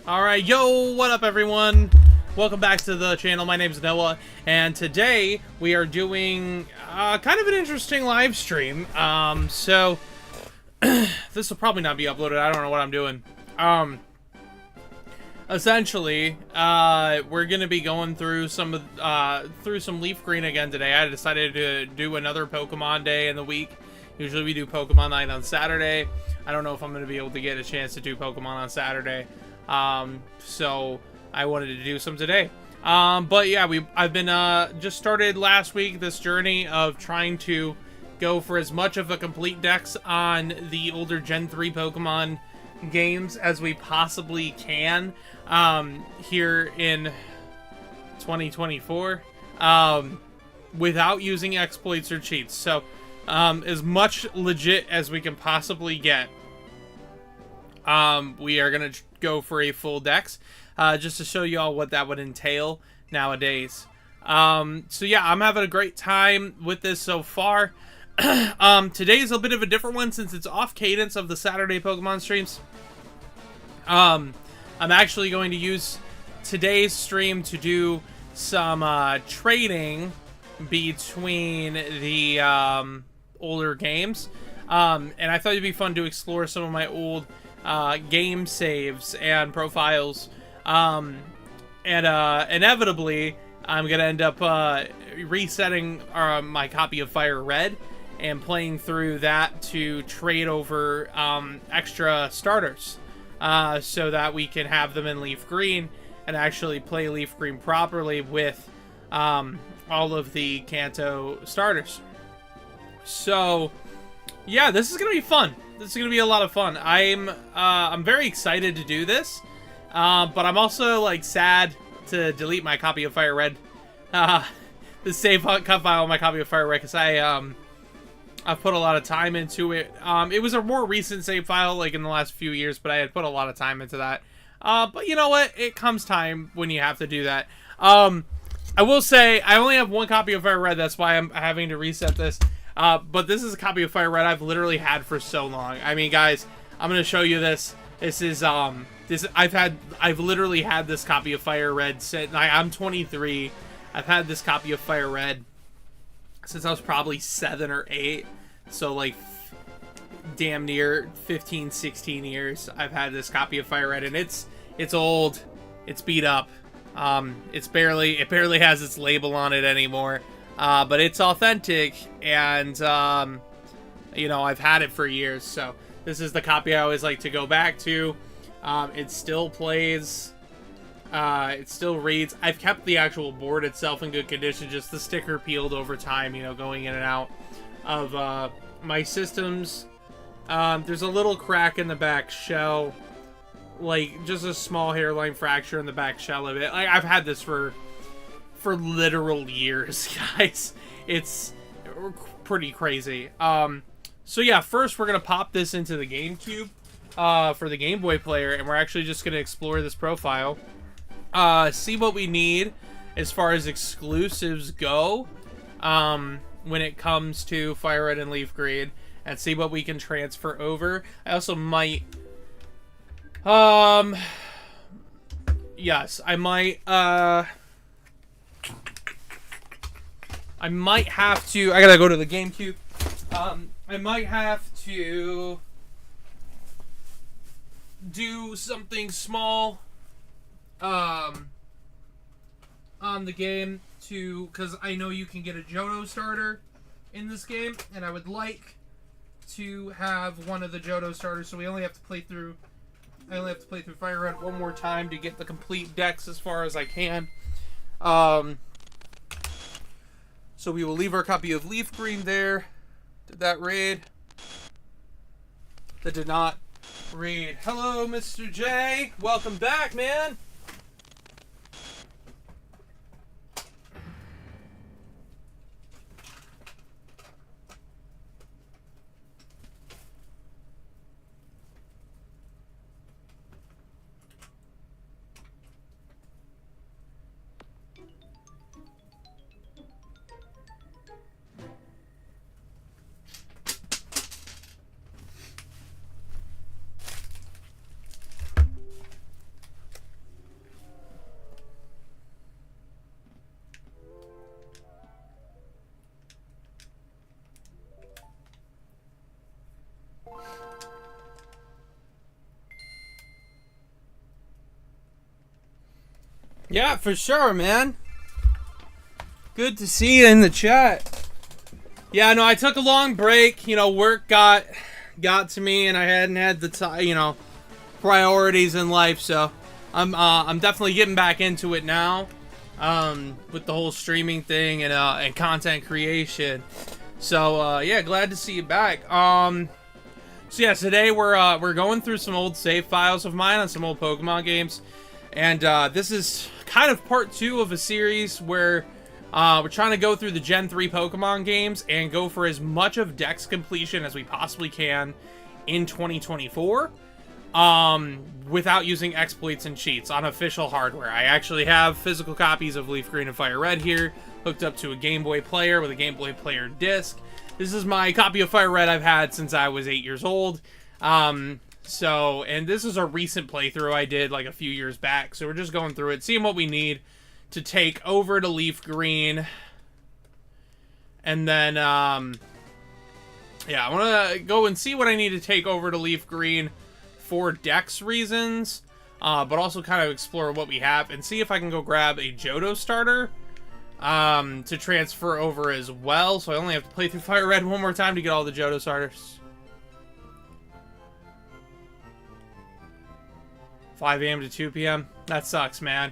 Alright, yo, what up everyone? Welcome back to the channel. My name is Noah, and today we are doing kind of an interesting live stream. This will probably not be uploaded. I don't know what I'm doing. Essentially, we're gonna be going through some Leaf Green again today. I decided to do another Pokemon day in the week. Usually we do Pokemon night on Saturday. I don't know if I'm gonna be able to get a chance to do Pokemon on Saturday. So I wanted to do some today. But yeah, I've been just started last week this journey of trying to go for as much of a complete dex on the older Gen 3 Pokemon games as we possibly can here in 2024 without using exploits or cheats. So as much legit as we can possibly get. We are gonna go for a full dex just to show you all what that would entail nowadays. So yeah, I'm having a great time with this so far. Today's a bit of a different one since it's off cadence of the Saturday Pokemon streams. I'm actually going to use today's stream to do some trading between the older games. And I thought it'd be fun to explore some of my old game saves and profiles. Inevitably, I'm gonna end up resetting my copy of Fire Red and playing through that to trade over extra starters, so that we can have them in Leaf Green and actually play Leaf Green properly with all of the Kanto starters. So yeah, this is gonna be fun. This is gonna be a lot of fun. I'm very excited to do this, but I'm also like sad to delete my copy of Fire Red, the save cut file on my copy of Fire Red, because I've put a lot of time into it. It was a more recent save file, like in the last few years, but I had put a lot of time into that. But you know what? It comes time when you have to do that. I will say I only have one copy of Fire Red. That's why I'm having to reset this. But this is a copy of Fire Red I've literally had for so long. I mean, guys, I'm gonna show you this. This is I've literally had this copy of Fire Red since I'm 23. I've had this copy of Fire Red since I was probably 7 or 8. So like damn near 15, 16 years I've had this copy of Fire Red, and it's old. It's beat up. It barely has its label on it anymore. But it's authentic, and, you know, I've had it for years, so this is the copy I always like to go back to. It still plays, it still reads. I've kept the actual board itself in good condition, just the sticker peeled over time, you know, going in and out of, my systems. There's a little crack in the back shell, like, just a small hairline fracture in the back shell of it. I've had this for literal years, guys. It's pretty crazy. So yeah, first we're gonna pop this into the GameCube for the Game Boy player, and we're actually just gonna explore this profile, see what we need as far as exclusives go when it comes to Fire Red and Leaf Green, and see what we can transfer over. I also might yes, I might have to. I gotta go to the GameCube. I might have to do something small on the game because I know you can get a Johto starter in this game, and I would like to have one of the Johto starters. So we only have to play through. I only have to play through Fire Red one more time to get the complete decks as far as I can. So we will leave our copy of Leaf Green there. Did that raid? That did not raid. Hello, Mr. J. Welcome back, man. Yeah, for sure, man. Good to see you in the chat. Yeah, no, I took a long break. You know, work got to me, and I hadn't had the time, you know, priorities in life. So I'm definitely getting back into it now, with the whole streaming thing and content creation. So yeah, glad to see you back. So yeah, today we're going through some old save files of mine on some old Pokemon games, and this is kind of part 2 of a series where we're trying to go through the Gen 3 Pokemon games and go for as much of Dex completion as we possibly can in 2024, without using exploits and cheats on official hardware. I actually have physical copies of Leaf Green and Fire Red here, hooked up to a Game Boy player with a Game Boy player disc. This is my copy of Fire Red I've had since I was 8 years old. And this is a recent playthrough I did like a few years back. So we're just going through it, seeing what we need to take over to Leaf Green. And then, yeah, I want to go and see what I need to take over to Leaf Green for Dex reasons. But also kind of explore what we have and see if I can go grab a Johto starter to transfer over as well. So I only have to play through Fire Red one more time to get all the Johto starters. 5 a.m. to 2 p.m. That sucks, man.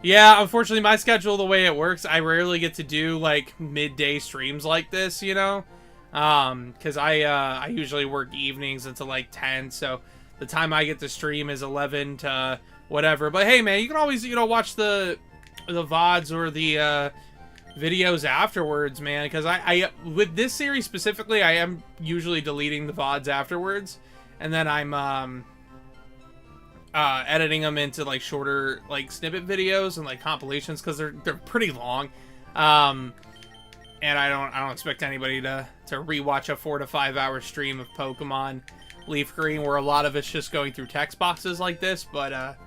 Yeah, unfortunately, my schedule, the way it works, I rarely get to do, like, midday streams like this, you know? Because I usually work evenings until, like, 10, so the time I get to stream is 11 to whatever. But, hey, man, you can always, you know, watch the VODs or the videos afterwards, man, because I with this series specifically, I am usually deleting the VODs afterwards, and then I'm editing them into like shorter like snippet videos and like compilations, because they're pretty long, and I don't expect anybody to rewatch a 4 to 5 hour stream of Pokemon Leaf Green where a lot of it's just going through text boxes like this. But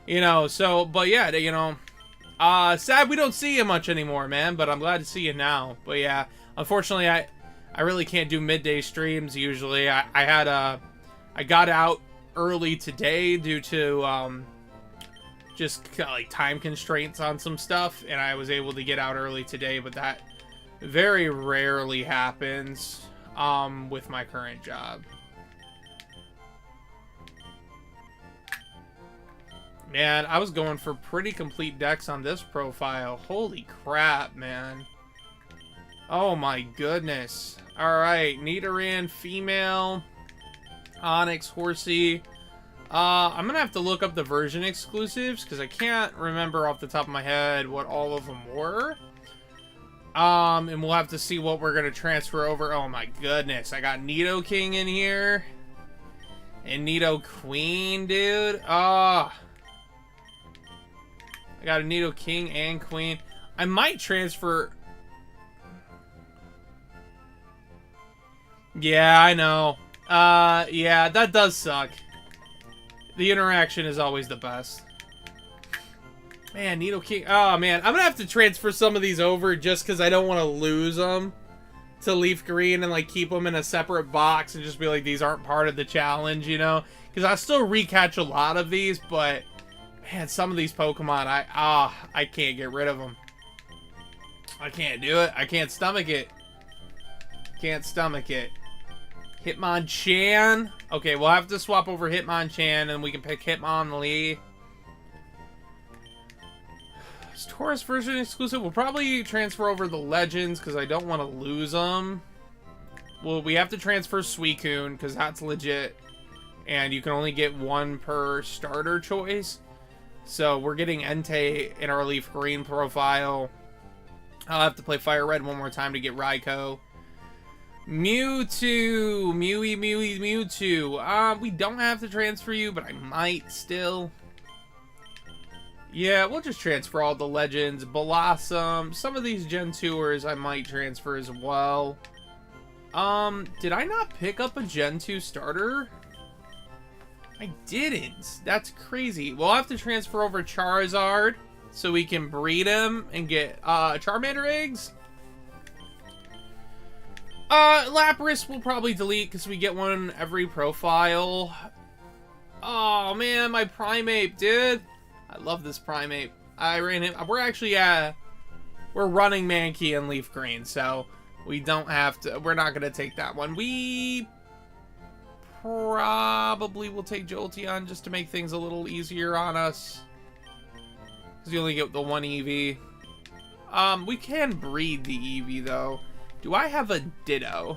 you know, so but yeah, you know, sad we don't see you much anymore, man, but I'm glad to see you now. But yeah, unfortunately I really can't do midday streams usually. I got out early today due to just like time constraints on some stuff, and I was able to get out early today, but that very rarely happens with my current job. Man, I was going for pretty complete decks on this profile. Holy crap, man. Oh my goodness. Alright, Nidoran female, Onix, Horsey. I'm gonna have to look up the version exclusives because I can't remember off the top of my head what all of them were. And we'll have to see what we're gonna transfer over. Oh my goodness, I got Nidoking in here and Nidoqueen, dude. I got a Nidoking and Queen. I might transfer. Yeah, I know. Yeah, that does suck. The interaction is always the best. Man, Nidoking. Oh, man. I'm going to have to transfer some of these over just because I don't want to lose them to Leaf Green and, like, keep them in a separate box and just be like, these aren't part of the challenge, you know? Because I still recatch a lot of these, but, man, some of these Pokemon, I can't get rid of them. I can't do it. I can't stomach it. Can't stomach it. Hitmonchan. Okay, we'll have to swap over Hitmonchan and we can pick Hitmonlee. Is Taurus version exclusive? We'll probably transfer over the Legends because I don't want to lose them. Well, we have to transfer Suicune because that's legit. And you can only get one per starter choice. So we're getting Entei in our Leaf Green profile. I'll have to play Fire Red one more time to get Raikou. Mewtwo, Mewtwo. We don't have to transfer you, but I might still. Yeah, we'll just transfer all the Legends. Blossom. Some of these Gen 2ers I might transfer as well. Did I not pick up a Gen 2 starter? I didn't. That's crazy. We'll have to transfer over Charizard so we can breed him and get Charmander eggs. Lapras we'll probably delete because we get one every profile. Oh man, my Primeape, dude. I love this Primate. I ran him. We're actually, we're running Mankey and Leaf Green, so we don't have to, we're not going to take that one. We probably will take Jolteon just to make things a little easier on us. Because you only get the one EV. We can breed the Eevee, though. Do I have a Ditto?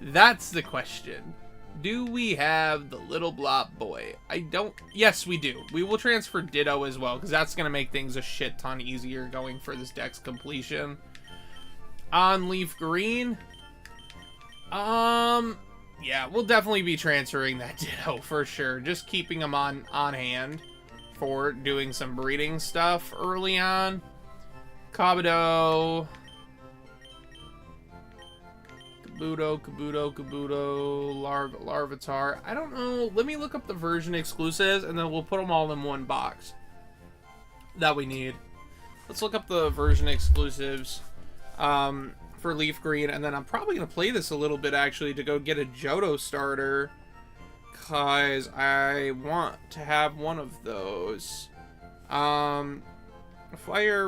That's the question. Do we have the little Blop Boy? I don't... Yes, we do. We will transfer Ditto as well, because that's going to make things a shit ton easier going for this deck's completion. On Leaf Green... yeah, we'll definitely be transferring that Ditto for sure. Just keeping him on hand for doing some breeding stuff early on. Kabuto... Kabuto, Larvitar. I don't know. Let me look up the version exclusives, and then we'll put them all in one box that we need. Let's look up the version exclusives for Leaf Green, and then I'm probably going to play this a little bit, actually, to go get a Johto starter, because I want to have one of those. Fire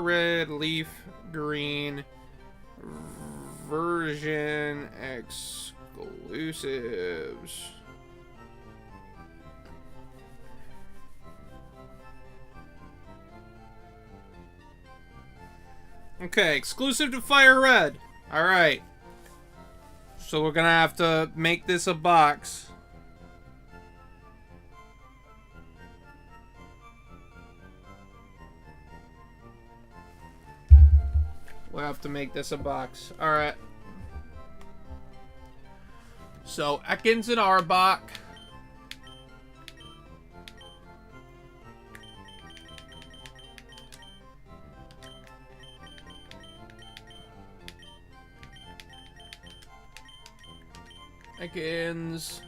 Red, Leaf Green... version exclusives. Okay, exclusive to Fire Red. Alright. So we're gonna have to make this a box. We'll have to make this a box. Alright. So, Ekans and Arbok. Ekans.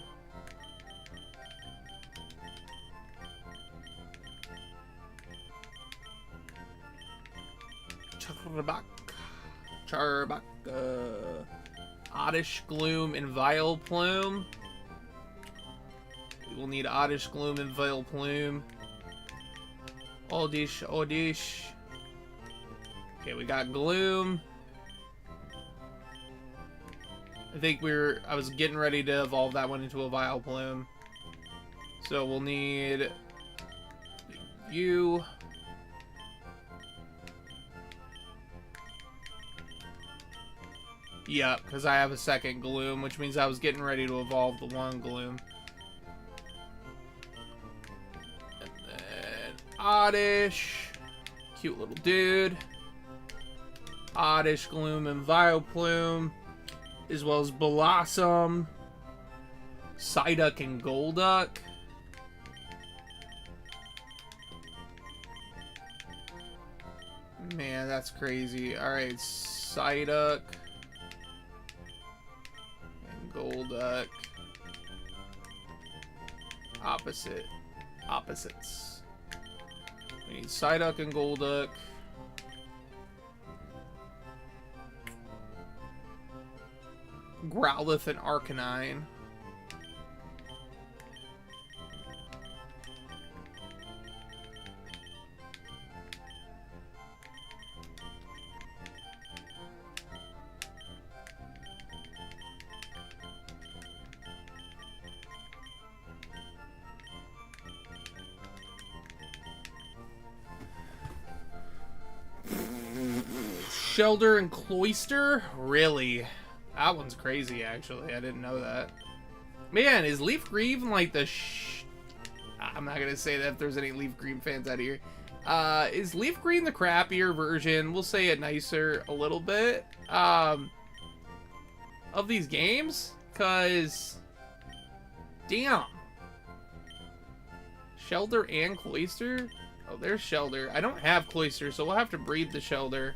Charbak, Oddish Gloom and Vileplume. We will need Oddish Gloom and Vileplume. Oddish. Okay, we got Gloom. I was getting ready to evolve that one into a Vileplume. So we'll need you. Yep, because I have a second Gloom, which means I was getting ready to evolve the one Gloom. And then Oddish. Cute little dude. Oddish, Gloom, and Vileplume. As well as Blossom. Psyduck and Golduck. Man, that's crazy. Alright, Psyduck. Golduck. Opposites. We need Psyduck and Golduck. Growlithe and Arcanine. Shellder and Cloyster? Really? That one's crazy, actually. I didn't know that. Man, is Leaf Green like the I'm not gonna say that if there's any Leaf Green fans out here. Is Leaf Green the crappier version? We'll say it nicer a little bit. Of these games? Cause... Damn. Shellder and Cloyster? Oh, there's Shellder. I don't have Cloyster, so we'll have to breed the Shellder.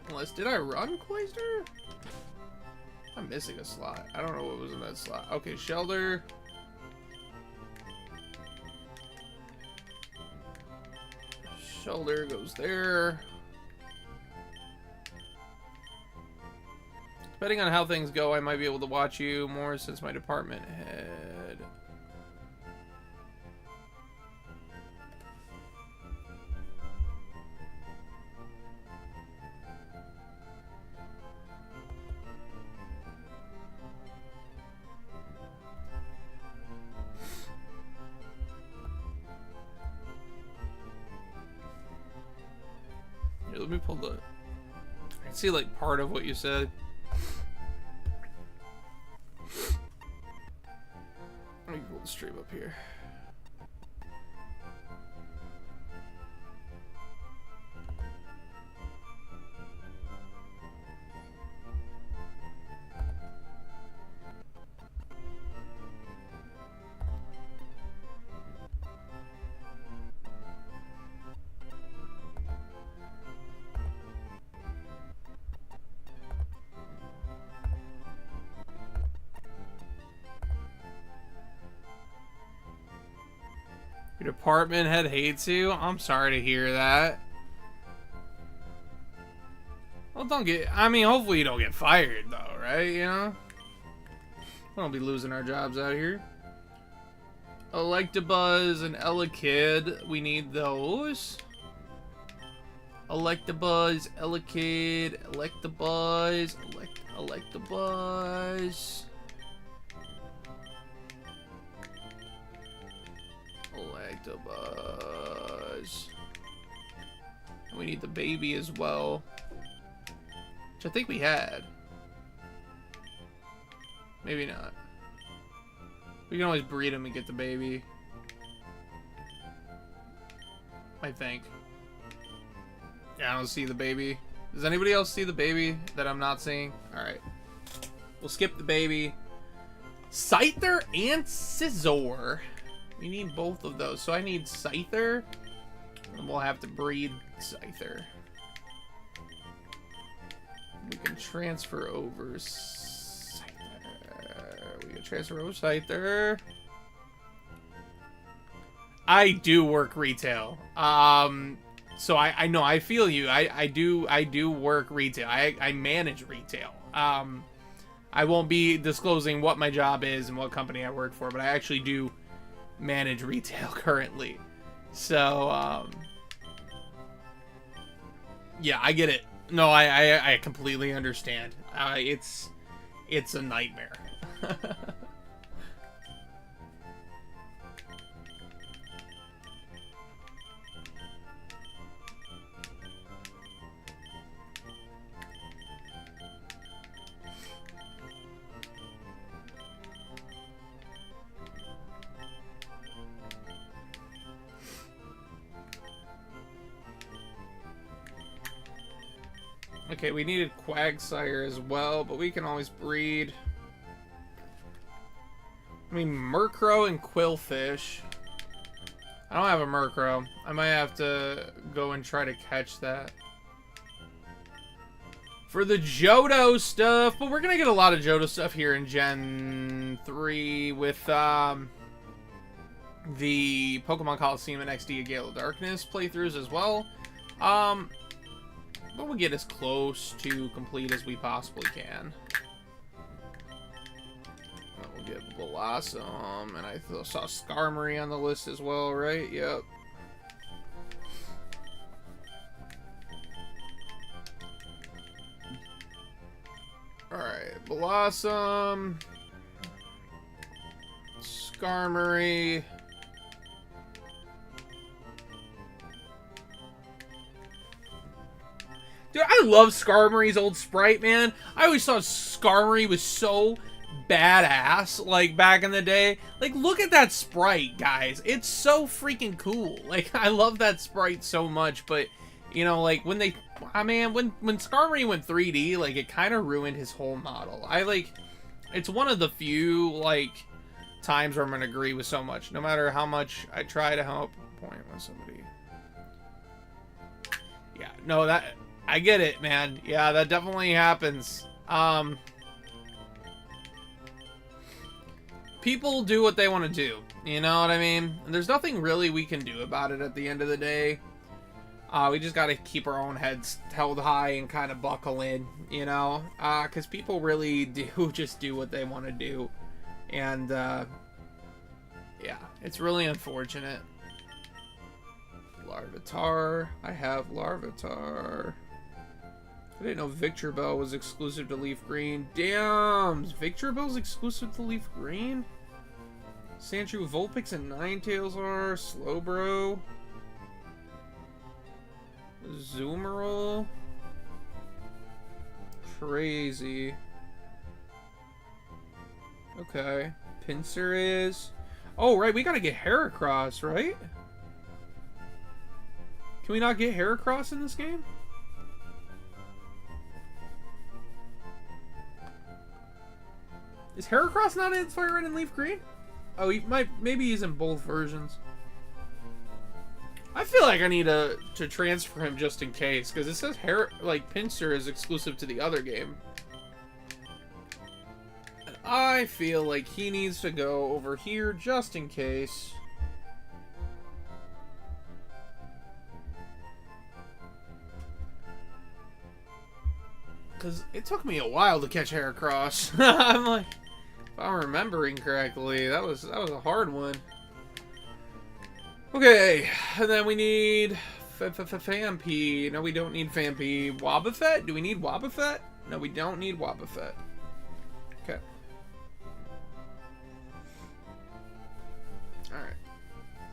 Unless, did I run Cloyster? I'm missing a slot. I don't know what was in that slot. Okay, Shellder. Shellder goes there. Depending on how things go, I might be able to watch you more since my department head. me pull the... I can see, like, part of what you said. Let me pull the stream up here. Your department head hates you? I'm sorry to hear that. Well, don't get... I mean, hopefully you don't get fired, though, right? You know? We don't be losing our jobs out here. Electabuzz and Elekid. We need those. Electabuzz, Elekid, Electabuzz, Electabuzz. Electabuzz. We need the baby as well, which I think we had. Maybe not. We can always breed him and get the baby, I think. Yeah, I don't see the baby. Does anybody else see the baby that I'm not seeing? Alright. We'll skip the baby. Scyther and Scizor. We need both of those. So I need Scyther. And we'll have to breed Scyther. We can transfer over Scyther. We can transfer over Scyther. I do work retail. So I know, I feel you. I do work retail. I manage retail. I won't be disclosing what my job is and what company I work for, but I actually do manage retail currently. So yeah, I get it. No, I completely understand. It's a nightmare. Okay, we needed Quagsire as well, but we can always breed. I mean, Murkrow and Quillfish. I don't have a Murkrow. I might have to go and try to catch that for the Johto stuff, but we're gonna get a lot of Johto stuff here in Gen 3 with the Pokemon Coliseum and XD Gale of Darkness playthroughs as well. But we'll get as close to complete as we possibly can. We'll get Blossom, and I saw Skarmory on the list as well, right? Yep. Alright, Blossom, Skarmory. Dude, I love Skarmory's old sprite, man. I always thought Skarmory was so badass, like, back in the day. Like, look at that sprite, guys. It's so freaking cool. Like, I love that sprite so much, but, you know, like, when they... I mean, when Skarmory went 3D, like, it kind of ruined his whole model. It's one of the few, like, times where I'm going to agree with so much. No matter how much I try to help point with somebody. Yeah, no, that... I get it, man. Yeah, that definitely happens. People do what they want to do. You know what I mean? And there's nothing really we can do about it at the end of the day. We just got to keep our own heads held high and kind of buckle in, you know? Because people really do just do what they want to do. And, yeah, it's really unfortunate. Larvitar. I have Larvitar. I didn't know Victreebel was exclusive to Leaf Green. Damn! Victreebel's exclusive to Leaf Green? Sandshrew, Vulpix, and Ninetales are. Slowbro. Zoomerl. Crazy. Okay. Pinsir is. Oh, right. We gotta get Heracross, right? Can we not get Heracross in this game? Is Heracross not in Fire Red and Leaf Green? Oh, he might. Maybe he's in both versions. I feel like I need to transfer him just in case, because it says Pinsir is exclusive to the other game. And I feel like he needs to go over here just in case. Because it took me a while to catch Heracross. I'm like, if I'm remembering correctly, that was a hard one. Okay, and then we need Phanpy. No, we don't need Phanpy. Wobbuffet? Do we need Wobbuffet? No, we don't need Wobbuffet. Okay. Alright.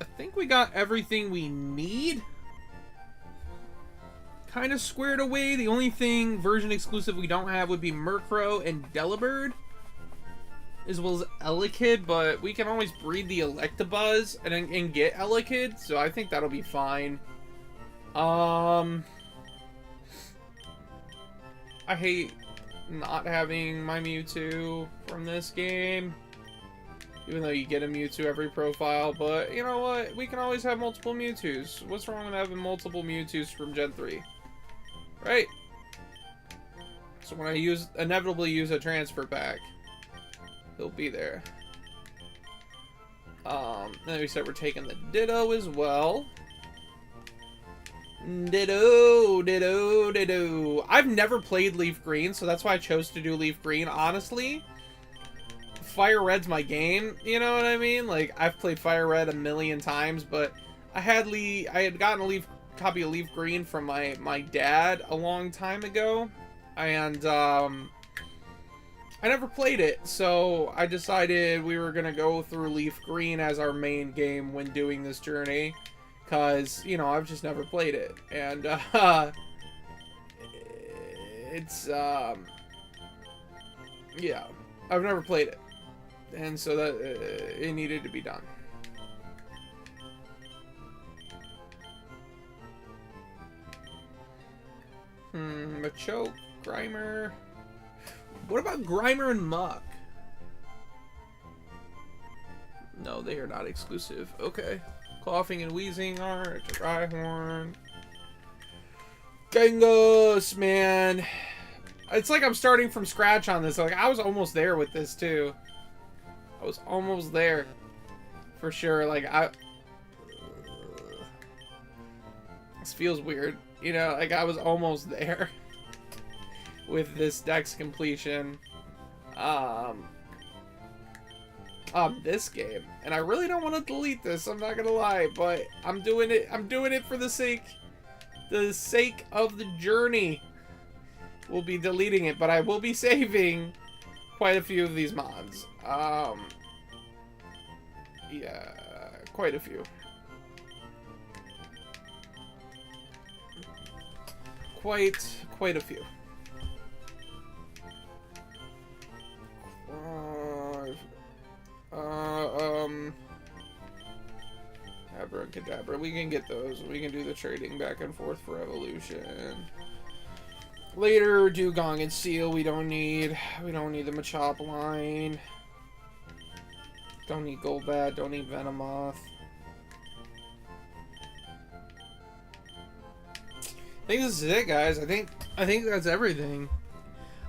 I think we got everything we need. Kind of squared away. The only thing version exclusive we don't have would be Murkrow and Delibird, as well as Elekid, but we can always breed the Electabuzz and get Elekid, so I think that'll be fine. I hate not having my Mewtwo from this game, even though you get a Mewtwo every profile, but you know what? We can always have multiple Mewtwo's. What's wrong with having multiple Mewtwo's from Gen 3? Right? So when I inevitably use a transfer pack, he'll be there. Then we said we're taking the Ditto as well. Ditto. I've never played Leaf Green, so that's why I chose to do Leaf Green. Honestly, Fire Red's my game, you know what I mean? Like, I've played Fire Red a million times, but I had gotten a copy of Leaf Green from my dad a long time ago, and I never played it, so I decided we were gonna go through Leaf Green as our main game when doing this journey, because, you know, I've just never played it, and it's yeah, I've never played it, and so that it needed to be done. Machoke, Grimer. What about Grimer and Muck? No, they are not exclusive. Okay. Coughing and Wheezing are Rhyhorn. Genghis, man. It's like I'm starting from scratch on this. Like, I was almost there with this, too. I was almost there. For sure. Like, this feels weird. You know, like, I was almost there with this dex completion this game, and I really don't want to delete this, I'm not gonna lie, but I'm doing it for the sake of the journey. We'll be deleting it, but I will be saving quite a few of these mods. Yeah, quite a few. Quite a few. Abracadabra. We can get those. We can do the trading back and forth for evolution. Later, Dugong and Seal. We don't need the Machop line. Don't need Golbat. Don't need Venomoth. I think this is it, guys. I think that's everything.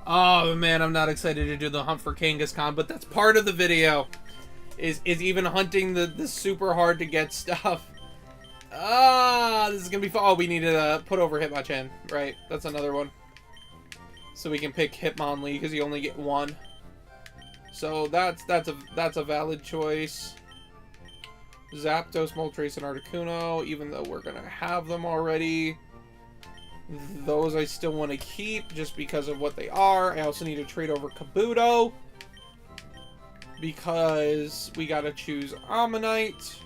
Oh man, I'm not excited to do the hunt for Kangaskhan, but that's part of the video. Is even hunting the super hard to get stuff. This is gonna be fun. Oh, we need to put over Hitmonchan, right? That's another one. So we can pick Hitmonlee because you only get one. So that's a valid choice. Zapdos, Moltres, and Articuno, even though we're gonna have them already. Those I still want to keep just because of what they are. I also need to trade over Kabuto because we gotta choose Ammonite.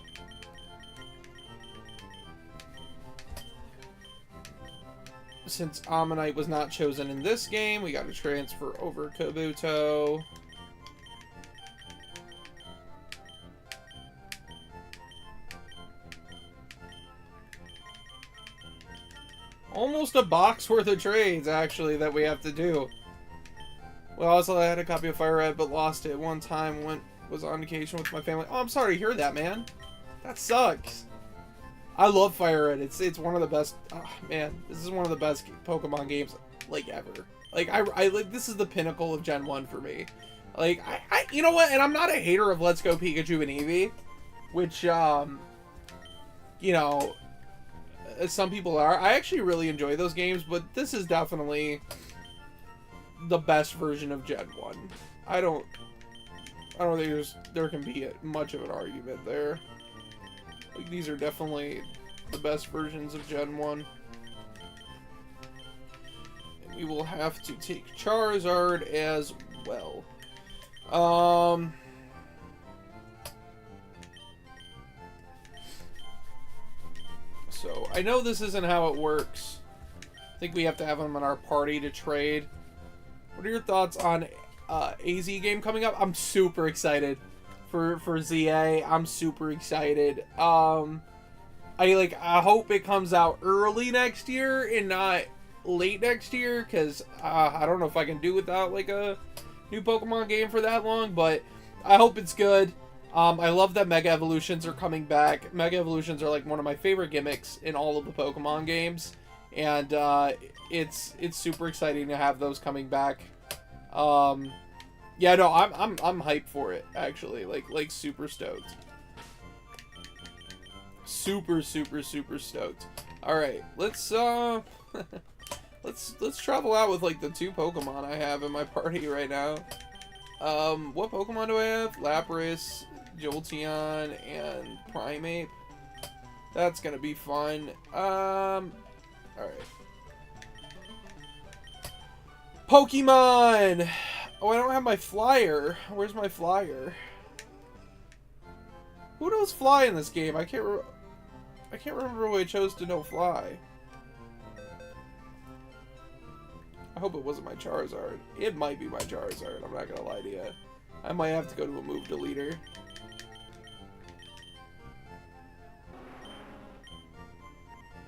since Ammonite was not chosen in this game, we got to transfer over Kabuto. Almost a box worth of trades, actually, that we have to do. Well, also, I had a copy of Fire Red, but lost it one time when was on vacation with my family. Oh, I'm sorry to hear that, man. That sucks. I love Fire Red. It's one of the best. Oh, man, this is one of the best Pokemon games, like, ever. Like, I like, this is the pinnacle of Gen 1 for me. Like, you know what? And I'm not a hater of Let's Go Pikachu and Eevee, which, you know, some people are. I actually really enjoy those games, but this is definitely the best version of Gen 1. I don't think there can be much of an argument there. Like, these are definitely the best versions of Gen 1. And we will have to take Charizard as well. So, I know this isn't how it works. I think we have to have them in our party to trade. What are your thoughts on AZ game coming up? I'm super excited for ZA. I'm super excited. I hope it comes out early next year and not late next year, because I don't know if I can do without like a new Pokemon game for that long, but I hope it's good. I love that Mega Evolutions are coming back. Mega Evolutions are like one of my favorite gimmicks in all of the Pokemon games, and it's super exciting to have those coming back. Yeah, no, I'm hyped for it, actually. Like super stoked. Super stoked. All right, let's let's travel out with like the 2 Pokemon I have in my party right now. What Pokemon do I have? Lapras, Jolteon, and Primeape. That's gonna be fun. Alright. Pokemon! Oh, I don't have my flyer. Where's my flyer? Who knows fly in this game? I can't remember who I chose to know fly. I hope it wasn't my Charizard. It might be my Charizard, I'm not gonna lie to you. I might have to go to a move deleter.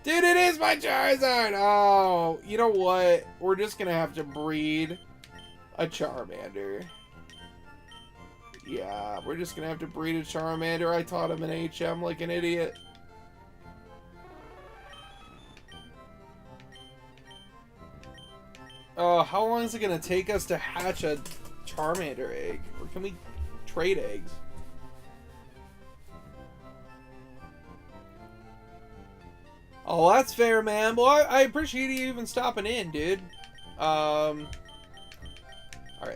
Dude, it is my Charizard! Oh, you know what? We're just gonna have to breed a Charmander. Yeah, we're just gonna have to breed a Charmander. I taught him an HM like an idiot. How long is it gonna take us to hatch a Charmander egg? Or can we trade eggs? Oh, that's fair, man. Well, I appreciate you even stopping in, dude. Alright,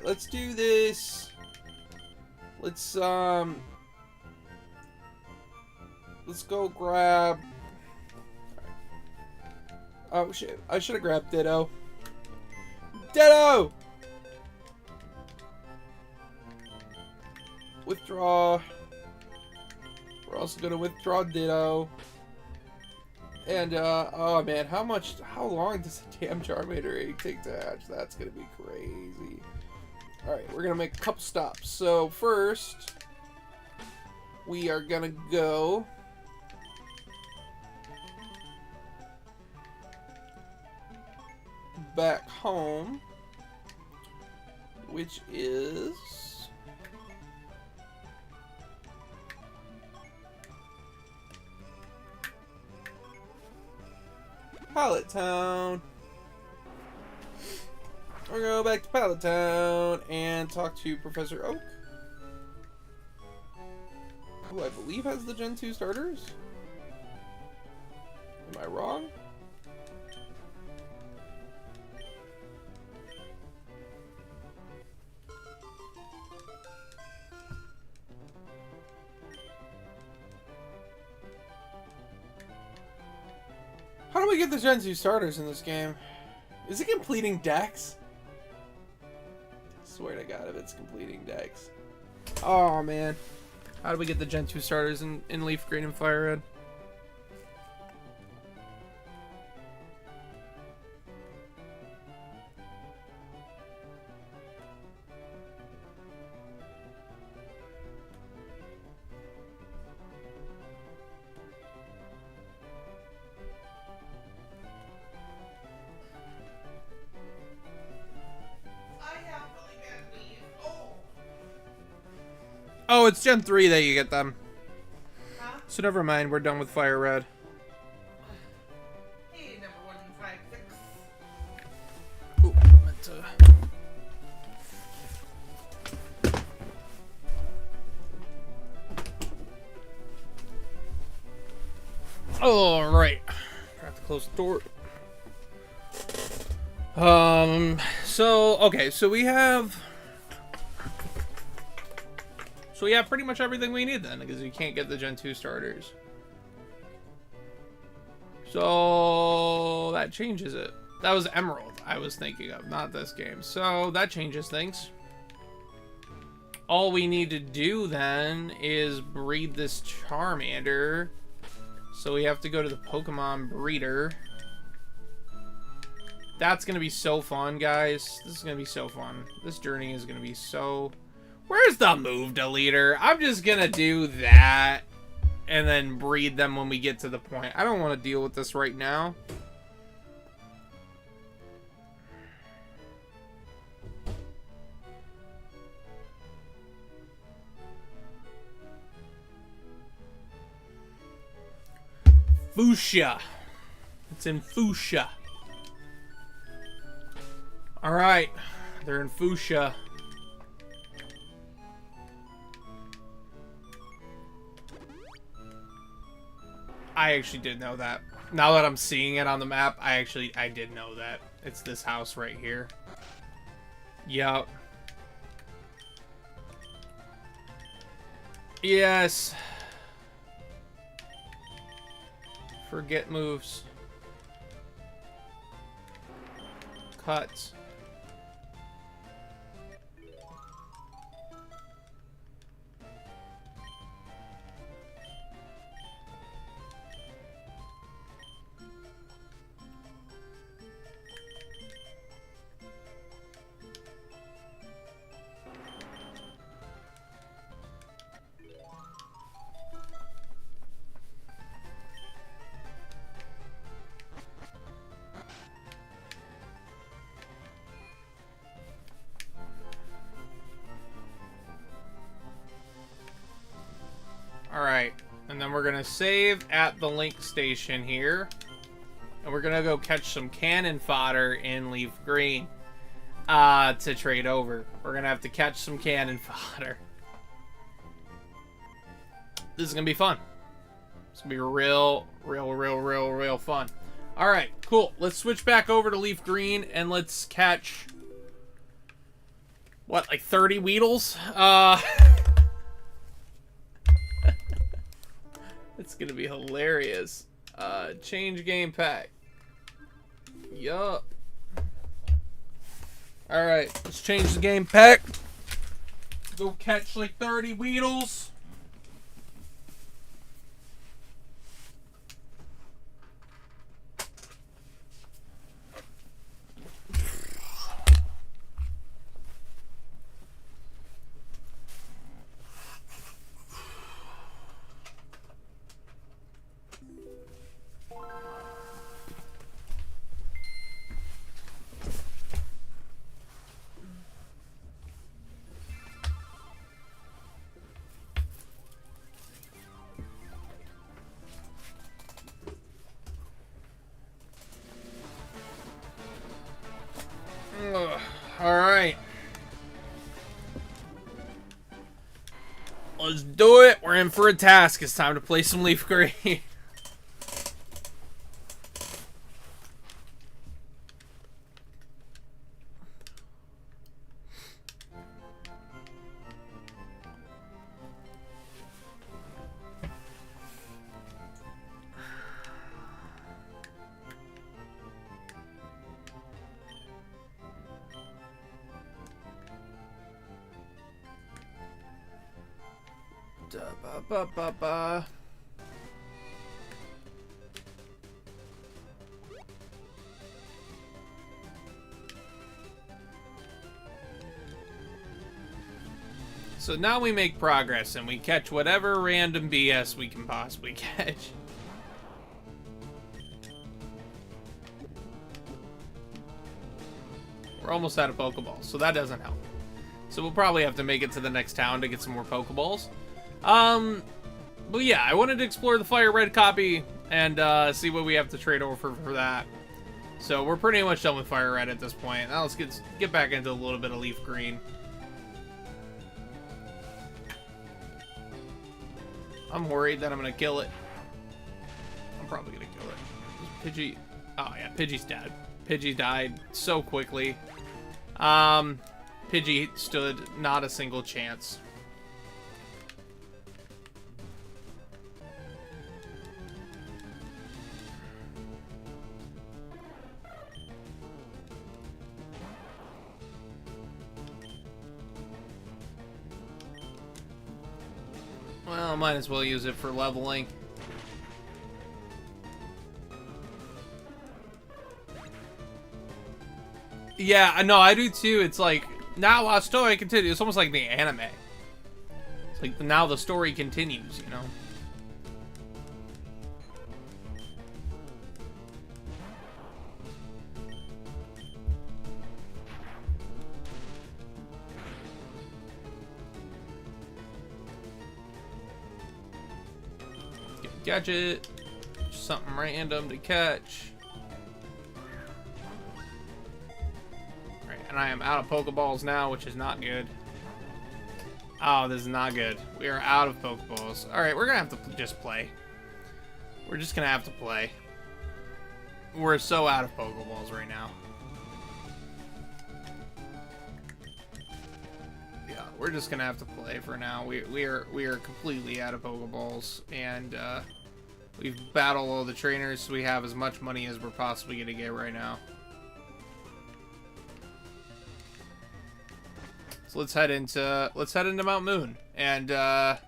let's do this. Let's go grab... Oh, shit. I should have grabbed Ditto. Ditto! Withdraw. We're also going to withdraw Ditto. And, oh man, how long does a damn Charmander egg take to hatch? That's going to be crazy. Alright, we're going to make a couple stops. So, first, we are going to go... back home, which is Pallet Town. We're gonna go back to Pallet Town and talk to Professor Oak, who I believe has the Gen 2 starters. Am I wrong? How do we get the Gen 2 starters in this game? Is it completing decks? I swear to God if it's completing decks. Oh man. How do we get the Gen 2 starters in Leaf Green and Fire Red? Oh, it's Gen 3 that you get them. Huh? So never mind, we're done with Fire Red. Hey, number 156. Ooh, I meant to... All right. Have to close the door. So okay, so we have pretty much everything we need then, because we can't get the Gen 2 starters. So that changes it. That was Emerald I was thinking of, not this game. So that changes things. All we need to do then is breed this Charmander. So we have to go to the Pokemon breeder. That's going to be so fun, guys. This is going to be so fun. This journey is going to be so... Where's the move deleter? I'm just going to do that and then breed them when we get to the point. I don't want to deal with this right now. Fuchsia. It's in Fuchsia. Alright. They're in Fuchsia. I actually did know that. Now that I'm seeing it on the map, I did know that. It's this house right here. Yup. Yes. Forget moves. Cuts. Alright, and then we're gonna save at the link station here. And we're gonna go catch some cannon fodder in Leaf Green to trade over. We're gonna have to catch some cannon fodder. This is gonna be fun. It's gonna be real fun. Alright, cool. Let's switch back over to Leaf Green and let's catch... What, like 30 Weedles? It's gonna be hilarious. Change game pack. Yup. Alright, let's change the game pack. Go catch like 30 Weedles. Alright. Let's do it. We're in for a task. It's time to play some Leaf Green. Ba-ba-ba-ba. So now we make progress and we catch whatever random BS we can possibly catch. We're almost out of Pokeballs, so that doesn't help. So we'll probably have to make it to the next town to get some more Pokeballs. But yeah, I wanted to explore the Fire Red copy and see what we have to trade over for that. So we're pretty much done with Fire Red at this point. Now let's get back into a little bit of Leaf Green. I'm worried that I'm gonna kill it. I'm probably gonna kill it. Pidgey. Oh yeah, Pidgey's dead. Pidgey died so quickly. Pidgey stood not a single chance. Well, might as well use it for leveling. Yeah, no, I do too. It's like, now our story continues. It's almost like the anime. It's like, now the story continues, you know? Gadget, something random to catch. Alright, and I am out of Pokeballs now, which is not good. Oh, this is not good. We are out of Pokeballs. Alright, we're gonna have to just play. We're just gonna have to play. We're so out of Pokeballs right now. Yeah, we're just gonna have to play for now. We are completely out of Pokeballs, and we've battled all the trainers, so we have as much money as we're possibly gonna get right now. So let's head into Mount Moon and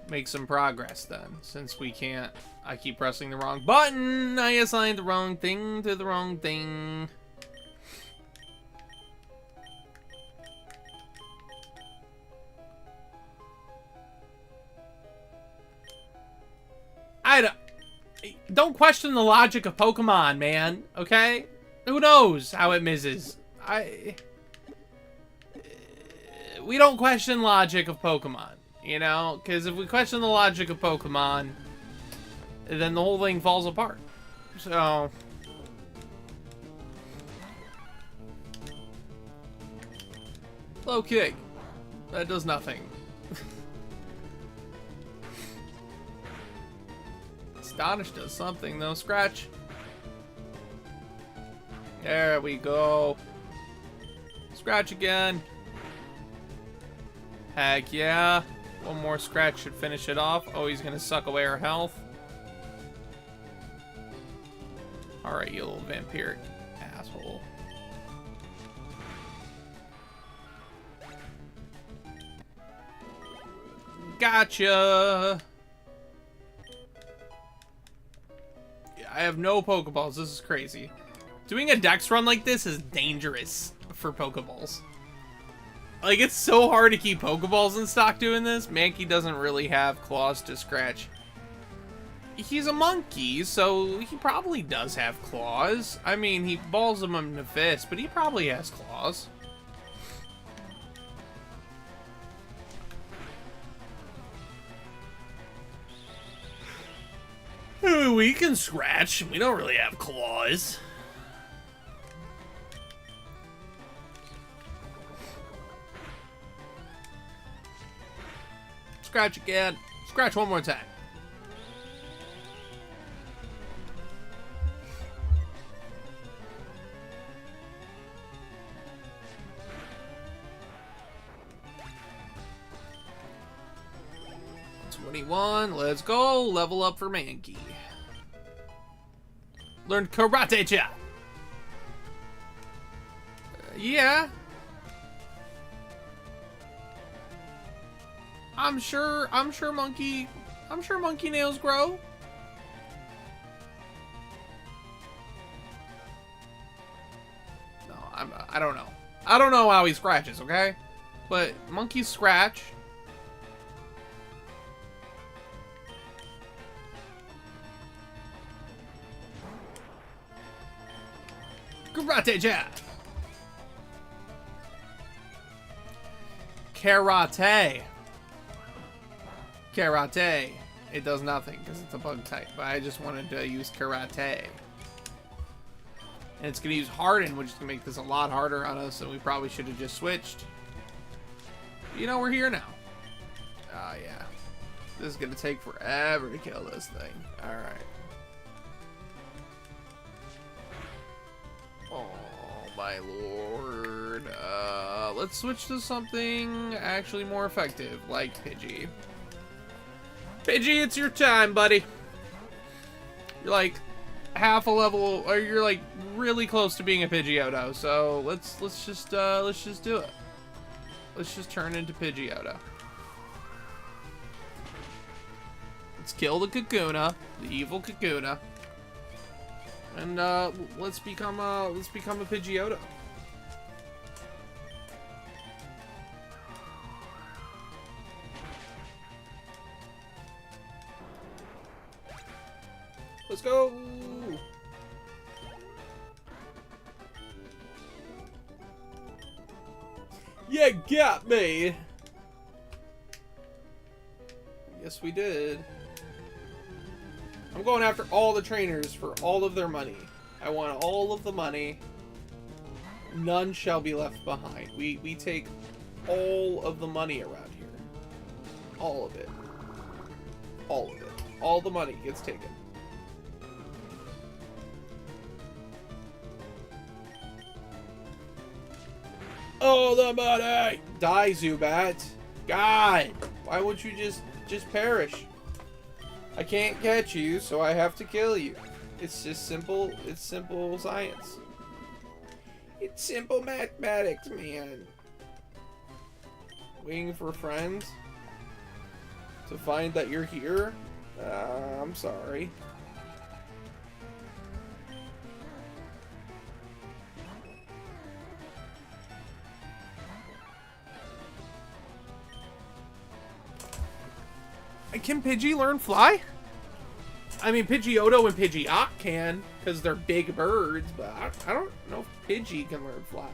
make some progress then, since we can't. I keep pressing the wrong button. I assigned the wrong thing to the wrong thing. Don't question the logic of Pokemon, man. Okay? Who knows how it misses? We don't question logic of Pokemon, you know? Because if we question the logic of Pokemon, then the whole thing falls apart. So... low kick. That does nothing. Astonish does something though. Scratch. There we go. Scratch again. Heck yeah. One more scratch should finish it off. Oh, he's gonna suck away our health. Alright, you little vampiric asshole. Gotcha. I have no Pokeballs. This is crazy. Doing a Dex run like this is dangerous for Pokeballs. Like, it's so hard to keep Pokeballs in stock doing this. Mankey doesn't really have claws to scratch. He's a monkey, so he probably does have claws. I mean, he balls them in the fist, but he probably has claws. We can scratch. We don't really have claws. Scratch again. Scratch one more time. Let's go. Level up for Mankey. Learn Karate Chop. Yeah. I'm sure monkey nails grow. No, I don't know. I don't know how he scratches, okay? But monkeys scratch. Karate Chop. Karate. Karate. It does nothing because it's a bug type, but I just wanted to use Karate. And it's going to use Harden, which is going to make this a lot harder on us, and we probably should have just switched. You know, we're here now. Oh, yeah. This is going to take forever to kill this thing. Alright. Oh, my lord. Let's switch to something actually more effective, like Pidgey. Pidgey, it's your time, buddy. You're like half a level, or you're like really close to being a Pidgeotto. So let's just do it. Let's just turn into Pidgeotto. Let's kill the Kakuna, the evil Kakuna, and let's become a Pidgeotto. Let's go! You got me! Yes, we did. I'm going after all the trainers for all of their money. I want all of the money. None shall be left behind. We take all of the money around here. All of it. All of it. All the money gets taken. Oh, the money! Die, Zubat. God! Why would you just perish? I can't catch you, so I have to kill you. It's just simple, it's simple science. It's simple mathematics, man. Waiting for friends to find that you're here? I'm sorry. Can Pidgey learn fly? I mean, Pidgeotto and Pidgeot can, because they're big birds, but I don't know if Pidgey can learn fly.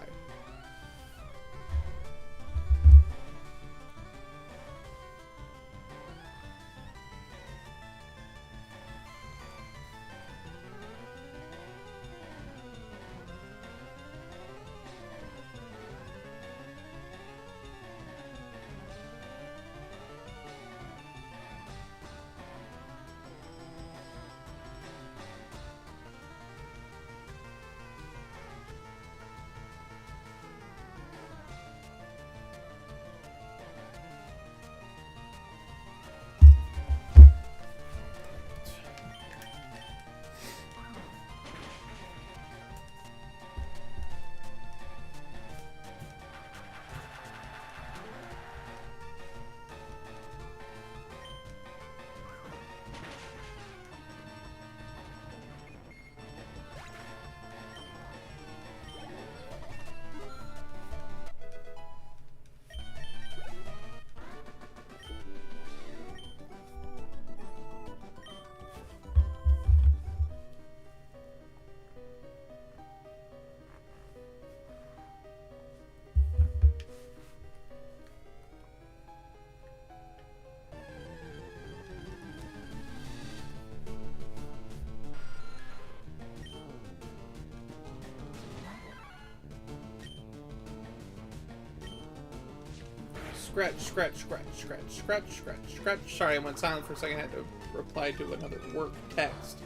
Scratch, scratch, scratch, scratch, scratch, scratch, scratch. Sorry, I went silent for a second. I had to reply to another work text.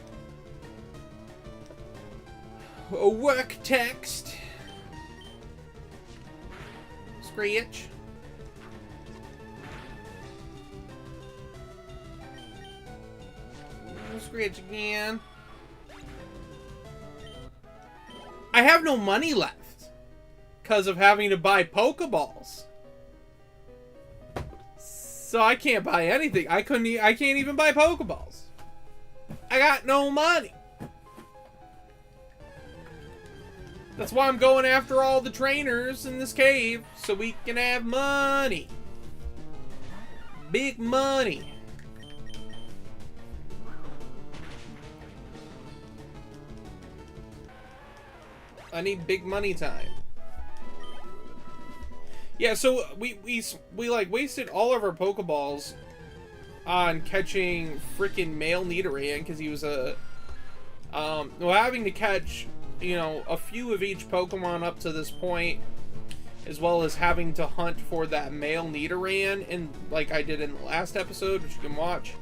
A work text. Scratch. Scratch again. I have no money left because of having to buy Pokeballs. So I can't buy anything. I can't even buy Pokeballs. I got no money. That's why I'm going after all the trainers in this cave, so we can have money. Big money. I need big money time. Yeah, so we like wasted all of our Pokeballs on catching freaking male Nidoran because he was well, having to catch, you know, a few of each Pokemon up to this point, as well as having to hunt for that male Nidoran, and like I did in the last episode, which you can watch.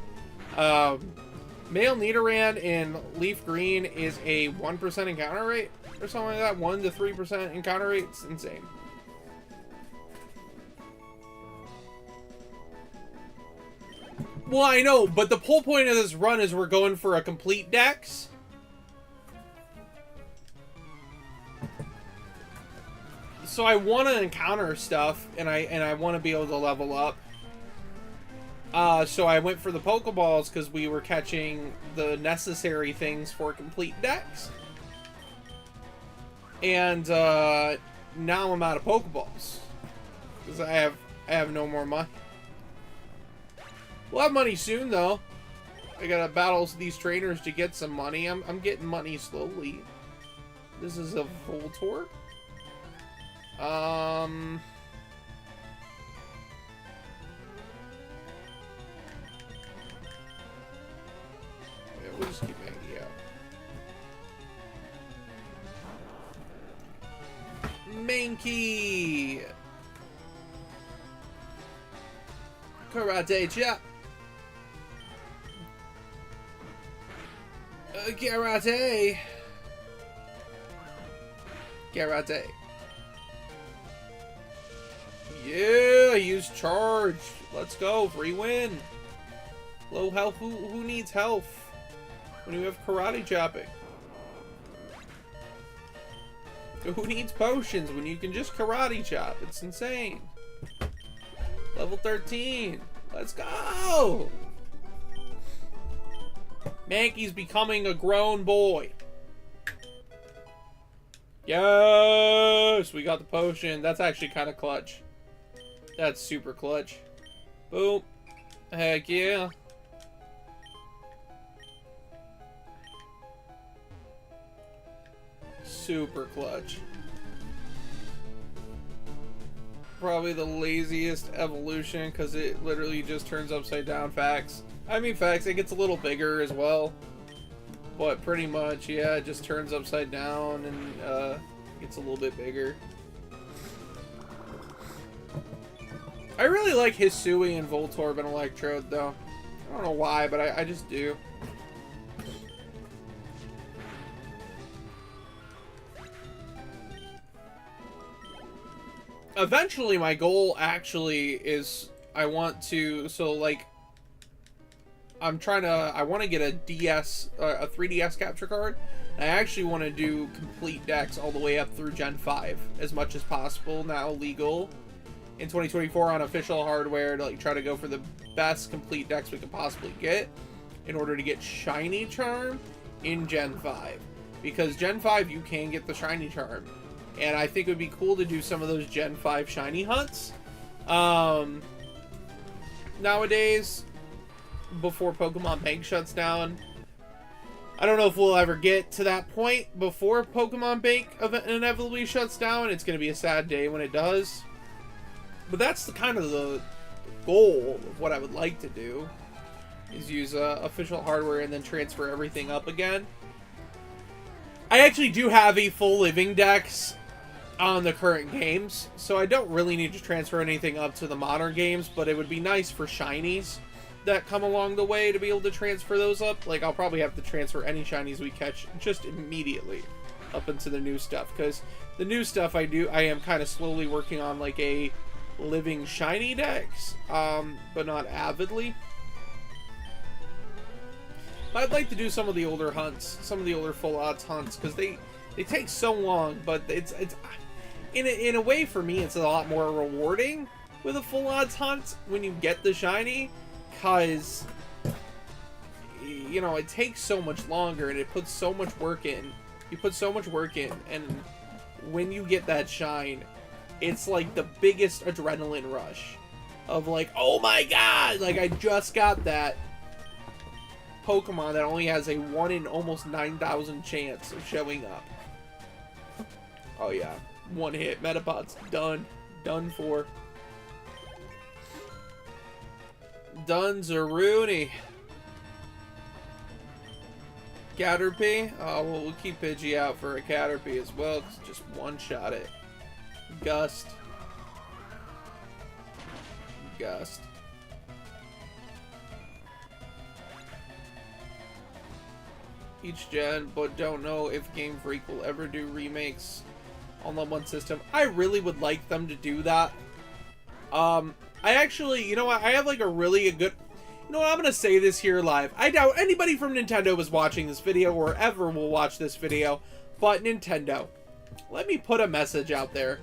Male Nidoran in Leaf Green is a 1% encounter rate or something like that, 1 to 3% encounter rate. It's insane. Well, I know, but the whole point of this run is we're going for a complete dex. So I want to encounter stuff, and I want to be able to level up. So I went for the Pokeballs because we were catching the necessary things for complete decks. And now I'm out of Pokeballs because I have no more money. We'll have money soon, though. I gotta battle these trainers to get some money. I'm getting money slowly. This is a Voltorb. Yeah, we'll just keep hanging out. Mankey! Karate chop! Karate! Karate. Yeah, use charge. Let's go. Free win. Low health. Who needs health when you have karate chopping? Who needs potions when you can just karate chop? It's insane. Level 13. Let's go. Mankey's becoming a grown boy. Yes, we got the potion. That's actually kind of clutch. That's super clutch. Boom. Heck yeah. Super clutch. Probably the laziest evolution because it literally just turns upside down. Facts. I mean, facts. It gets a little bigger as well. But pretty much, yeah, it just turns upside down and gets a little bit bigger. I really like Hisui and Voltorb and Electrode, though. I don't know why, but I just do. Eventually, my goal actually is I want to, so like, I want to get a DS, a 3DS capture card. I actually want to do complete decks all the way up through Gen 5 as much as possible, now legal in 2024 on official hardware, to like try to go for the best complete decks we could possibly get in order to get Shiny Charm in Gen 5. Because Gen 5 you can get the Shiny Charm. And I think it would be cool to do some of those Gen 5 Shiny hunts. Nowadays, before Pokemon Bank shuts down. I don't know if we'll ever get to that point before Pokemon Bank inevitably shuts down. It's going to be a sad day when it does. But that's the kind of the goal of what I would like to do. Is use official hardware and then transfer everything up again. I actually do have a full living dex on the current games. So I don't really need to transfer anything up to the modern games. But it would be nice for shinies that come along the way to be able to transfer those up. Like, I'll probably have to transfer any shinies we catch just immediately up into the new stuff, because the new stuff I am kind of slowly working on like a living shiny dex, but not avidly. I'd like to do some of the older hunts, some of the older full odds hunts, because they take so long, but it's in a way for me it's a lot more rewarding with a full odds hunt when you get the shiny. Because, you know, it takes so much longer and it puts so much work in. You put so much work in, and when you get that shine, it's like the biggest adrenaline rush of like, oh my god, like I just got that Pokemon that only has a 1 in almost 9,000 chance of showing up. Oh yeah, one hit, Metapod's done. Done for. Dunzaroonie. Caterpie? Oh, well, we'll keep Pidgey out for a Caterpie as well, because just one-shot it. Gust. Gust. Each gen, but don't know if Game Freak will ever do remakes on the one system. I really would like them to do that. I actually, you know what, I have like a really good, you know what, I'm gonna say this here live. I doubt anybody from Nintendo is watching this video or ever will watch this video, but Nintendo, let me put a message out there.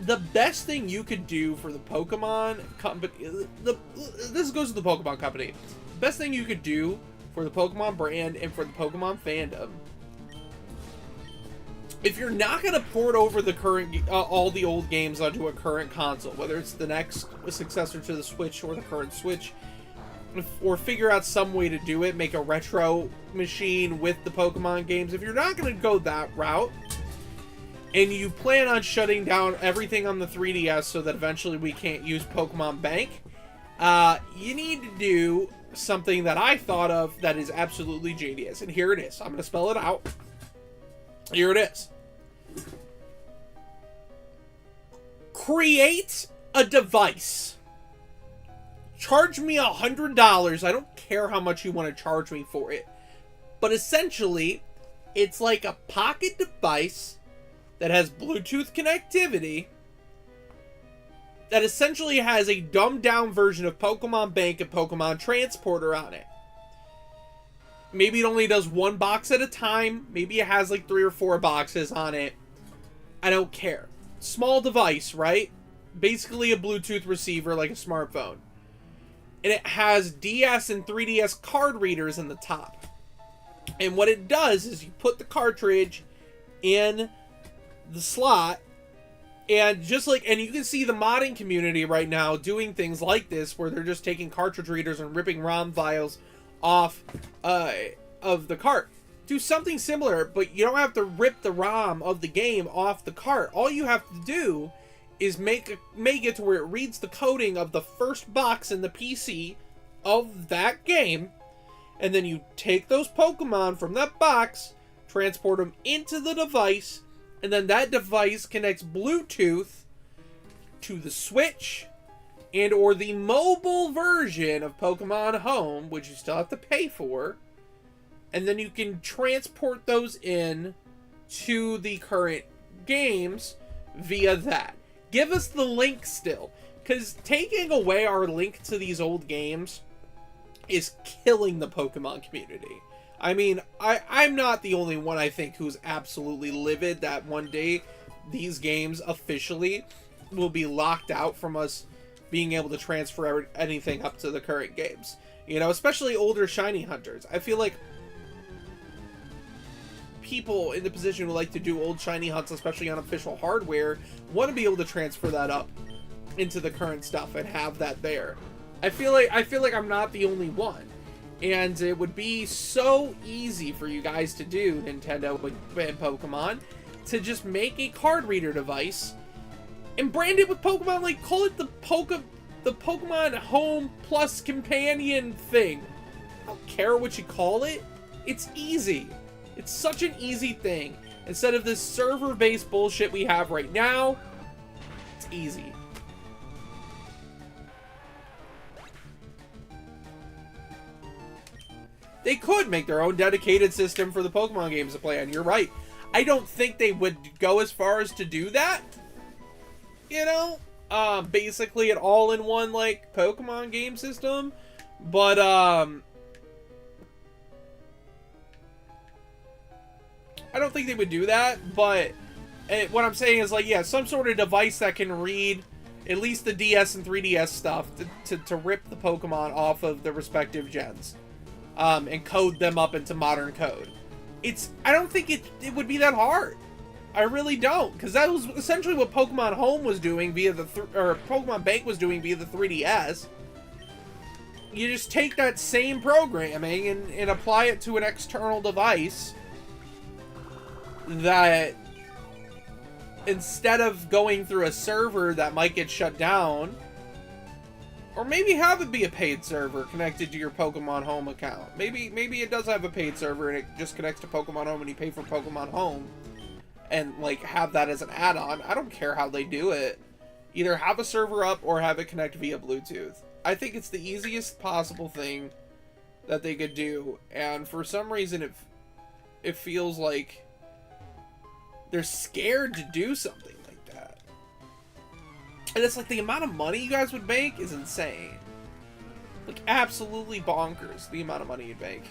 The best thing you could do for the Pokemon company, this goes to the Pokemon company, the best thing you could do for the Pokemon brand and for the Pokemon fandom, if you're not going to port over the current, all the old games onto a current console, whether it's the next successor to the Switch or the current Switch, or figure out some way to do it, make a retro machine with the Pokemon games, if you're not going to go that route, and you plan on shutting down everything on the 3DS so that eventually we can't use Pokemon Bank, you need to do something that I thought of that is absolutely genius. And here it is. I'm going to spell it out. Here it is. Create a device. Charge me $100. I don't care how much you want to charge me for it. But essentially, it's like a pocket device that has Bluetooth connectivity that essentially has a dumbed down version of Pokemon Bank and Pokemon Transporter on it. Maybe it only does one box at a time. Maybe it has like 3 or 4 boxes on it. I don't care. Small device, right? Basically a Bluetooth receiver like a smartphone. And it has DS and 3DS card readers in the top. And what it does is you put the cartridge in the slot, and just like, and you can see the modding community right now doing things like this, where they're just taking cartridge readers and ripping ROM files off of the cart. Do something similar, but you don't have to rip the ROM of the game off the cart. All you have to do is make it to where it reads the coding of the first box in the PC of that game, and then you take those Pokemon from that box, transport them into the device, and then that device connects Bluetooth to the Switch and or the mobile version of Pokemon Home, which you still have to pay for. And then you can transport those in to the current games via that. Give us the link still, because taking away our link to these old games is killing the Pokemon community. I mean, I'm not the only one, I think, who's absolutely livid that one day these games officially will be locked out from us being able to transfer anything up to the current games. You know, especially older shiny hunters. I feel like people in the position who like to do old shiny hunts, especially on official hardware, want to be able to transfer that up into the current stuff and have that there. I feel like I'm not the only one. And it would be so easy for you guys to do, Nintendo and Pokemon, to just make a card reader device and brand it with Pokemon, like call it the Pokemon Home Plus Companion thing. I don't care what you call it. It's easy. It's such an easy thing. Instead of this server-based bullshit we have right now, it's easy. They could make their own dedicated system for the Pokemon games to play on. You're right. I don't think they would go as far as to do that. You know? Basically an all-in-one, like, Pokemon game system. But, I don't think they would do that. But what I'm saying is, like, yeah, some sort of device that can read at least the DS and 3DS stuff to rip the Pokemon off of the respective gens. And code them up into modern code. I don't think it would be that hard. I really don't, because that was essentially what Pokemon Home was doing via or Pokemon Bank was doing via the 3DS. You just take that same programming and apply it to an external device that instead of going through a server that might get shut down, or maybe have it be a paid server connected to your Pokemon Home account. Maybe it does have a paid server and it just connects to Pokemon Home and you pay for Pokemon Home, and like have that as an add-on. I don't care how they do it. Either have a server up or have it connect via Bluetooth. I think it's the easiest possible thing that they could do, and for some reason it feels like they're scared to do something like that. And it's like the amount of money you guys would make is insane. Like, absolutely bonkers, the amount of money you'd make.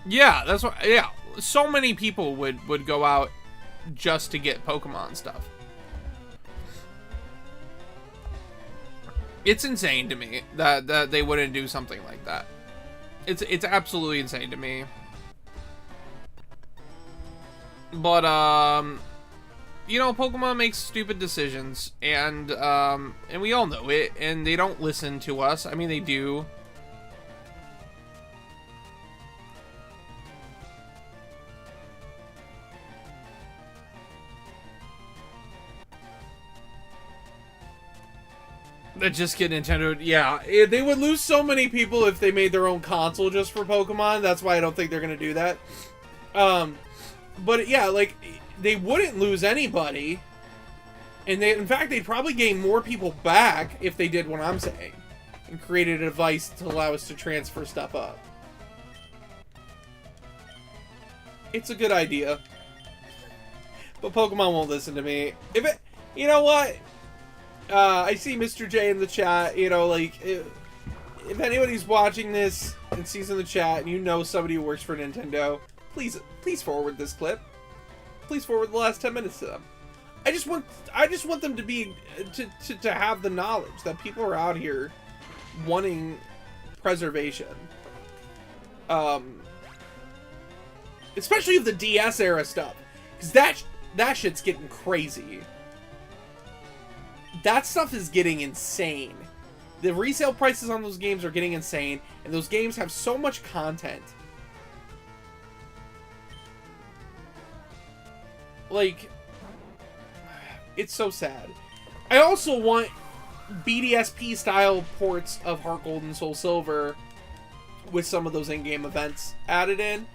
Yeah, that's what. Yeah, so many people would go out just to get Pokemon stuff. It's insane to me that they wouldn't do something like that. It's absolutely insane to me. But you know, Pokemon makes stupid decisions, and we all know it, and they don't listen to us. I mean, they do. That just get Nintendo. Yeah, they would lose so many people if they made their own console just for Pokemon. That's why I don't think they're gonna do that. But yeah, like, they wouldn't lose anybody, and in fact, they'd probably gain more people back if they did what I'm saying and created a device to allow us to transfer stuff up. It's a good idea, but Pokemon won't listen to me. You know what? I see Mr. J in the chat. You know, like, if anybody's watching this and sees in the chat, and you know somebody who works for Nintendo, please forward this clip. Please forward the last 10 minutes to them. I just want them to be to have the knowledge that people are out here wanting preservation. Especially of the DS era stuff, because that shit's getting crazy. That stuff is getting insane. The resale prices on those games are getting insane, and those games have so much content. Like, it's so sad. I also want BDSP style ports of Heart Gold and Soul Silver with some of those in-game events added in.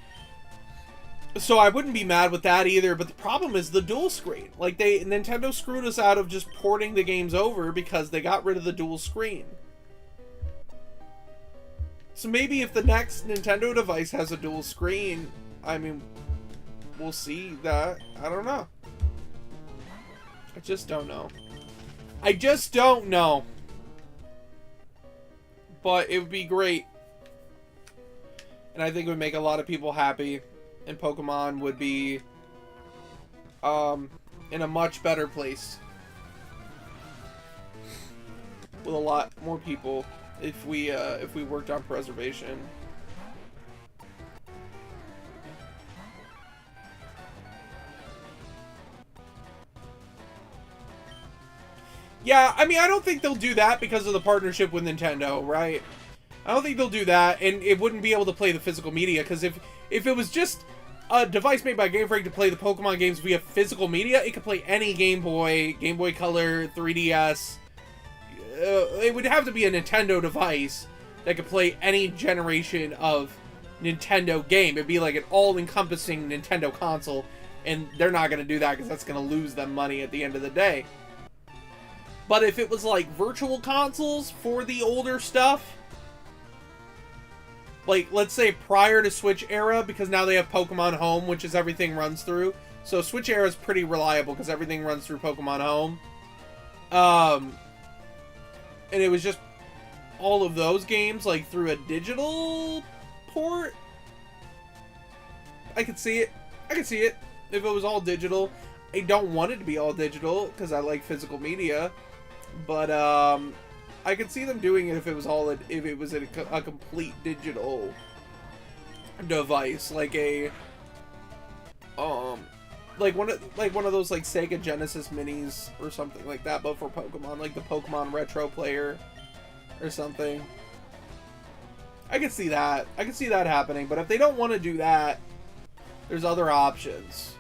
So I wouldn't be mad with that either, but the problem is the dual screen. Like, Nintendo screwed us out of just porting the games over because they got rid of the dual screen. So maybe if the next Nintendo device has a dual screen, I mean, we'll see that. I don't know. I just don't know. I just don't know. But it would be great. And I think it would make a lot of people happy. And Pokemon would be in a much better place with a lot more people if we worked on preservation. Yeah, I mean, I don't think they'll do that because of the partnership with Nintendo, right? I don't think they'll do that, and it wouldn't be able to play the physical media, because if it was just a device made by Game Freak to play the Pokemon games via physical media, it could play any Game Boy, Game Boy Color, 3DS. It would have to be a Nintendo device that could play any generation of Nintendo game. It'd be like an all-encompassing Nintendo console, and they're not going to do that because that's going to lose them money at the end of the day. But if it was like virtual consoles for the older stuff, like, let's say prior to Switch era, because now they have Pokemon Home, which is everything runs through. So Switch era is pretty reliable because everything runs through Pokemon Home. And it was just all of those games, like, through a digital port. I could see it. I could see it if it was all digital. I don't want it to be all digital because I like physical media. But, I could see them doing it if it was a complete digital device, like a like one of those like Sega Genesis minis or something like that, but for Pokemon, like the Pokemon Retro Player or something. I could see that. I could see that happening, but if they don't want to do that, there's other options.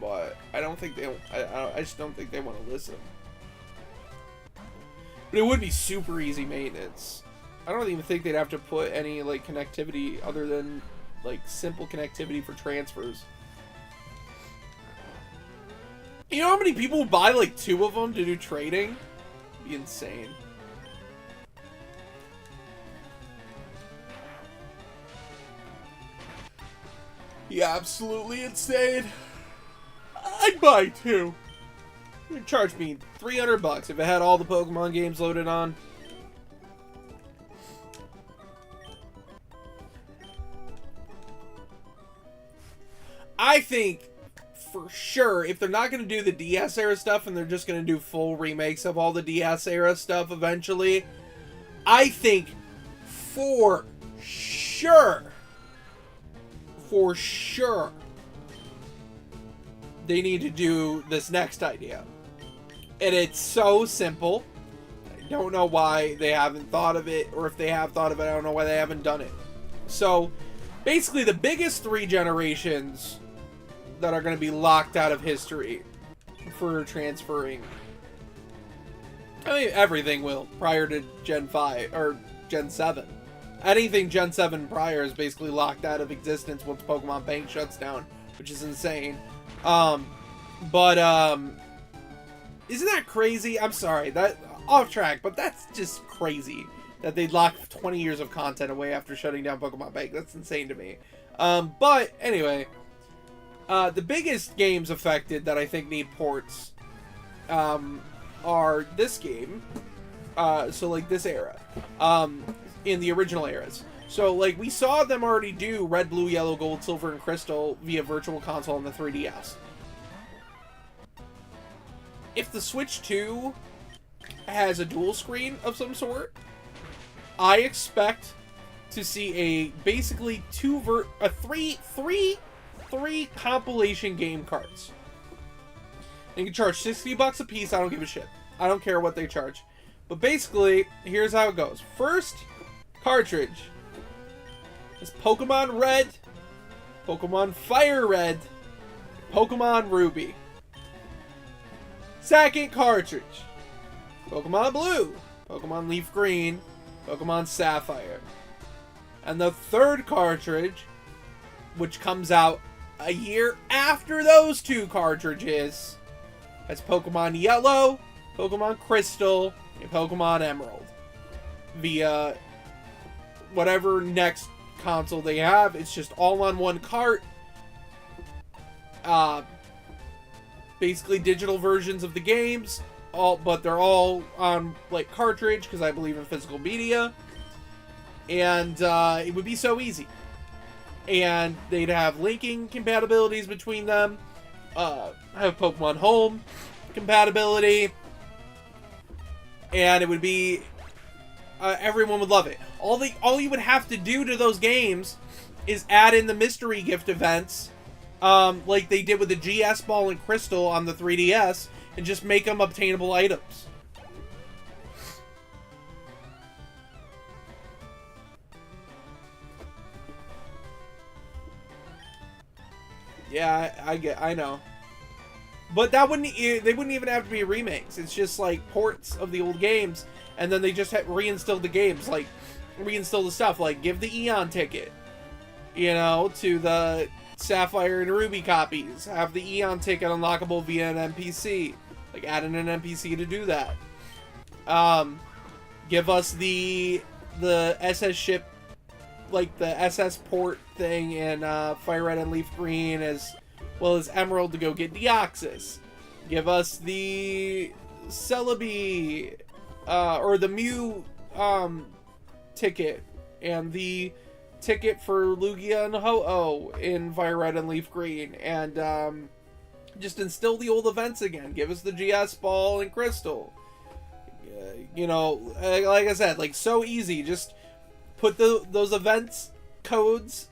But I don't think they. I just don't think they want to listen. But it would be super easy maintenance. I don't even think they'd have to put any like connectivity other than like simple connectivity for transfers. You know how many people would buy like 2 of them to do trading? It'd be insane. Yeah, absolutely insane. I'd buy 2. It'd charge me $300 if it had all the Pokemon games loaded on. I think for sure if they're not going to do the DS era stuff and they're just going to do full remakes of all the DS era stuff eventually, I think for sure they need to do this next idea. And it's so simple. I don't know why they haven't thought of it, or if they have thought of it, I don't know why they haven't done it. So basically the biggest 3 generations that are going to be locked out of history for transferring. I mean, everything will prior to Gen 5 or Gen 7. Anything Gen 7 prior is basically locked out of existence once Pokemon Bank shuts down, which is insane. Isn't that crazy? I'm sorry, that off track, but that's just crazy that they'd lock 20 years of content away after shutting down Pokemon Bank. That's insane to me. But anyway, the biggest games affected that I think need ports are this game, so like this era, in the original eras. So like we saw them already do Red, Blue, Yellow, Gold, Silver, and Crystal via Virtual Console on the 3DS. If the Switch 2 has a dual screen of some sort, I expect to see a basically three compilation game cards. They can charge $60 a piece. I don't give a shit. I don't care what they charge. But basically, here's how it goes. First cartridge is Pokemon Red, Pokemon Fire Red, Pokemon Ruby. Second cartridge, Pokemon Blue, Pokemon Leaf Green, Pokemon Sapphire. And the third cartridge, which comes out a year after those 2 cartridges, has Pokemon Yellow, Pokemon Crystal, and Pokemon Emerald. Via whatever next console they have, it's just all on one cart. Basically digital versions of the games, but they're all on like cartridge because I believe in physical media. And it would be so easy. And they'd have linking compatibilities between them. Have Pokemon Home compatibility. And it would be... everyone would love it. All you would have to do to those games is add in the mystery gift events, like they did with the GS Ball and Crystal on the 3DS, and just make them obtainable items. Yeah, I know. But they wouldn't even have to be remakes. It's just like ports of the old games, and then they just reinstill the games, like reinstill the stuff, like give the Eon ticket, you know, to the Sapphire and Ruby copies. Have the Eon ticket unlockable via an NPC, like add in an NPC to do that. Give us the SS ship, like the SS port thing in Fire Red and Leaf Green, as well as Emerald to go get Deoxys. Give us the Celebi, or the Mew ticket, and the ticket for Lugia and Ho-Oh in Fire Red and Leaf Green, and just instill the old events again. Give us the GS Ball and Crystal. You know, like I said, like so easy. Just put those events codes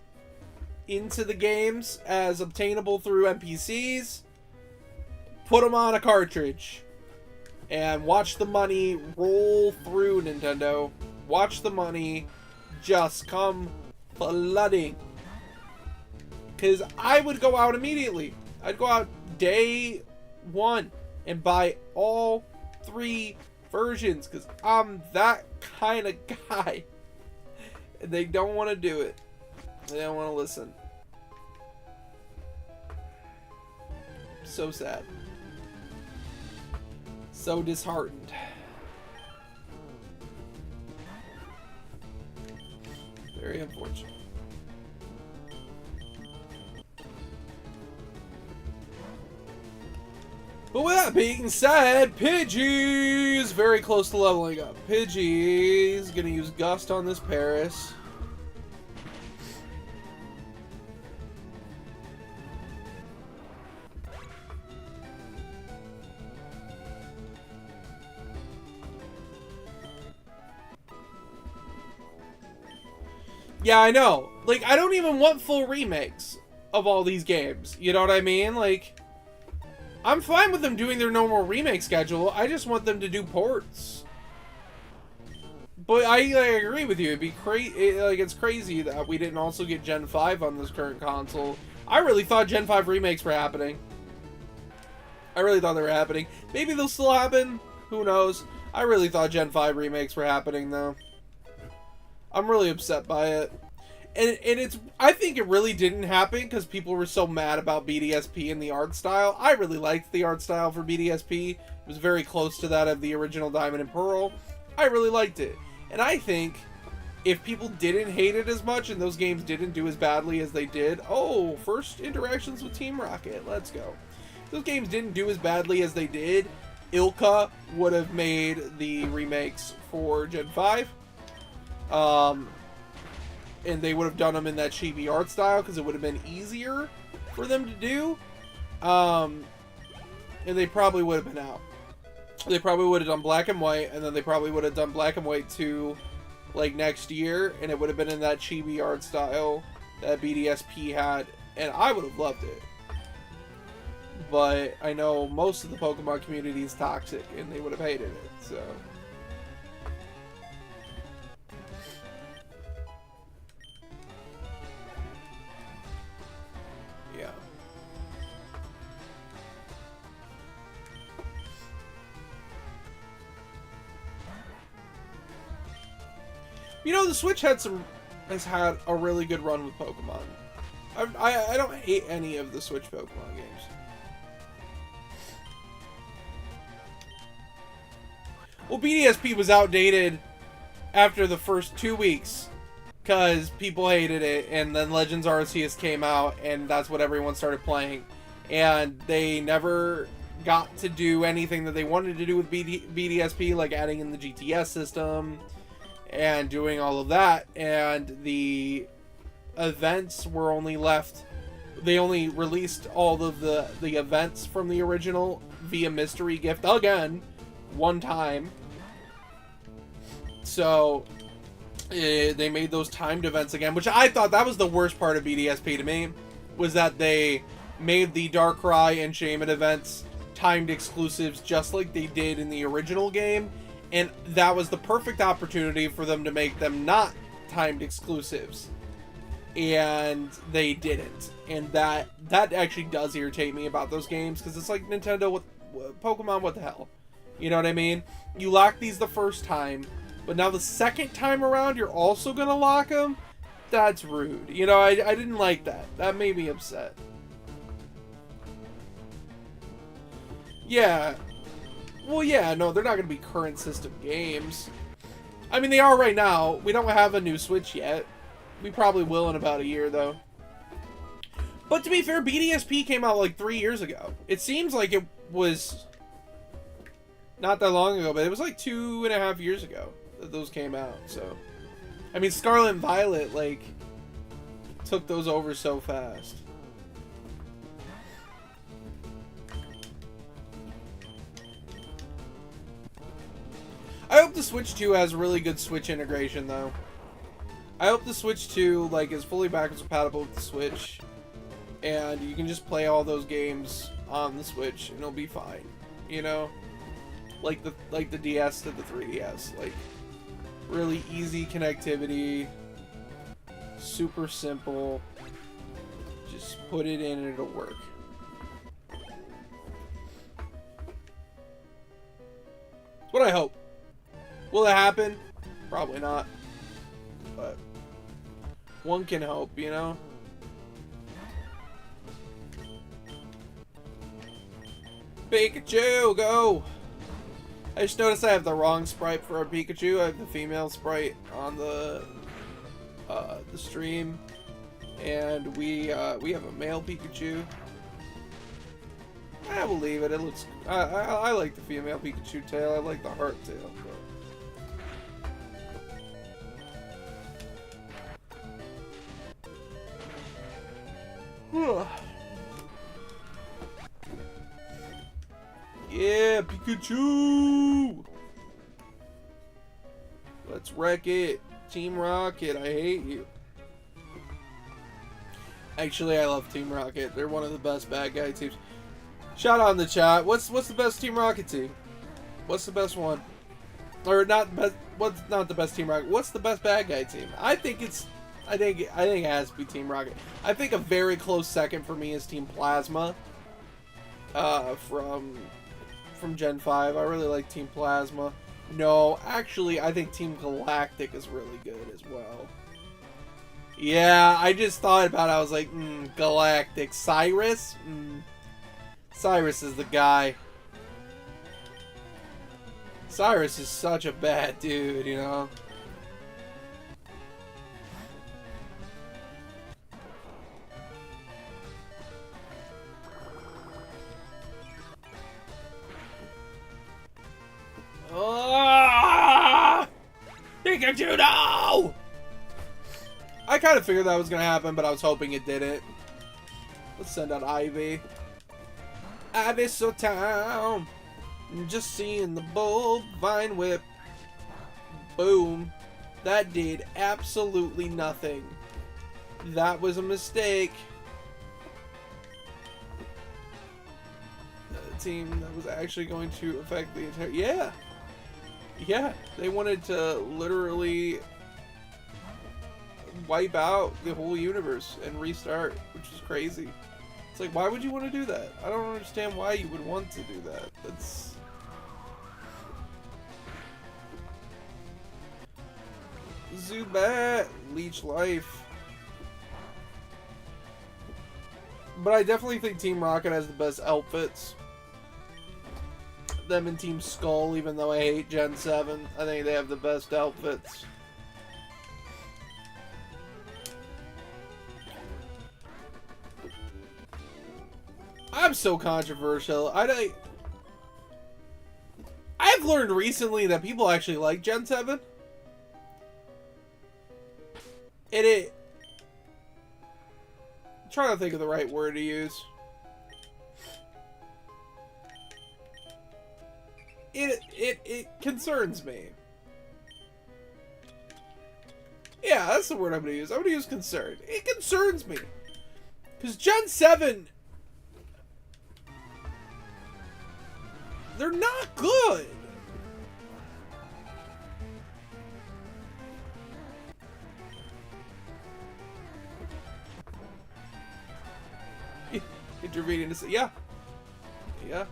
into the games as obtainable through NPCs. Put them on a cartridge. And watch the money roll through Nintendo. Watch the money just come flooding. Because I would go out immediately. I'd go out day one and buy all 3 versions. Because I'm that kind of guy. And they don't want to do it. They don't want to listen. So sad. So disheartened. Very unfortunate. But with that being said, Pidgey's very close to leveling up. Pidgey's gonna use Gust on this Paris. Yeah, I know. Like, I don't even want full remakes of all these games. You know what I mean? Like, I'm fine with them doing their normal remake schedule. I just want them to do ports. But I agree with you. It'd be crazy. Like, it's crazy that we didn't also get Gen 5 on this current console. I really thought Gen 5 remakes were happening. I really thought they were happening. Maybe they'll still happen. Who knows? I really thought Gen 5 remakes were happening, though. I'm really upset by it. And it's, I think it really didn't happen because people were so mad about BDSP and the art style. I really liked the art style for BDSP. It was very close to that of the original Diamond and Pearl. I really liked it. And I think if people didn't hate it as much and those games didn't do as badly as they did... Oh, first interactions with Team Rocket. Let's go. If those games didn't do as badly as they did, Ilka would have made the remakes for Gen 5. And they would have done them in that chibi art style because it would have been easier for them to do. And they probably would have been out. They probably would have done black and white, and then they probably would have done black and white 2 like next year, and it would have been in that chibi art style that BDSP had, and I would have loved it. But I know most of the Pokemon community is toxic, and they would have hated it, so... Yeah. You know, the Switch has had a really good run with Pokemon. I don't hate any of the Switch Pokemon games. Well, BDSP was outdated after the first 2 weeks because people hated it, and then Legends Arceus came out, and that's what everyone started playing. And they never got to do anything that they wanted to do with BDSP, like adding in the GTS system and doing all of that, and the events were only left... They only released all of the events from the original via mystery gift again, one time. So they made those timed events again, which I thought that was the worst part of BDSP to me, was that they made the Darkrai and Shaman events timed exclusives just like they did in the original game. And that was the perfect opportunity for them to make them not timed exclusives. And they didn't. And that actually does irritate me about those games. Because it's like, Nintendo, Pokemon, what the hell? You know what I mean? You lock these the first time. But now the second time around, you're also going to lock them? That's rude. You know, I didn't like that. That made me upset. Yeah. Well, yeah, no, they're not going to be current system games. I mean, they are right now. We don't have a new Switch yet. We probably will in about a year, though. But to be fair, BDSP came out like 3 years ago. It seems like it was not that long ago, but it was like 2.5 years ago that those came out, so... I mean, Scarlet and Violet, like, took those over so fast. Switch 2 has really good Switch integration, though. I hope the Switch 2 like is fully backwards compatible with the Switch, and you can just play all those games on the Switch, and it'll be fine. You know, like the DS to the 3DS, like really easy connectivity, super simple. Just put it in and it'll work. That's what I hope. Will it happen? Probably not. But one can hope, you know? Pikachu, go! I just noticed I have the wrong sprite for our Pikachu. I have the female sprite on the stream. And we have a male Pikachu. I will leave it. It looks. I like the female Pikachu tail. I like the heart tail. But... yeah, Pikachu! Let's wreck it. Team Rocket, I hate you. Actually, I love Team Rocket. They're one of the best bad guy teams. Shout out in the chat. What's the best Team Rocket team? What's the best one? Or not best? What's not the best Team Rocket? What's the best bad guy team? I think it has to be Team Rocket. I think a very close second for me is Team Plasma. From Gen 5. I really like Team Plasma. No, actually, I think Team Galactic is really good as well. Yeah, I just thought about it. I was like, Galactic. Cyrus? Cyrus is the guy. Cyrus is such a bad dude, you know? Oh! Pikachu, no! I kind of figured that was going to happen, but I was hoping it didn't. Let's send out Ivy. Abyssal Town. Just seeing the bulb vine whip. Boom. That did absolutely nothing. That was a mistake. The team that was actually going to affect the entire... yeah. Yeah. They wanted to literally wipe out the whole universe and restart, which is crazy. It's like, why would you want to do that? I don't understand why you would want to do that. That's... Zubat! Leech Life. But I definitely think Team Rocket has the best outfits. Them and Team Skull, even though I hate Gen 7, I think they have the best outfits. I'm so controversial. I've learned recently that people actually like Gen 7. I'm trying to think of the right word to use. It concerns me. Yeah, that's the word I'm gonna use. I'm gonna use concerned. It concerns me. Because Gen 7... they're not good. Intervening to say, yeah. Yeah.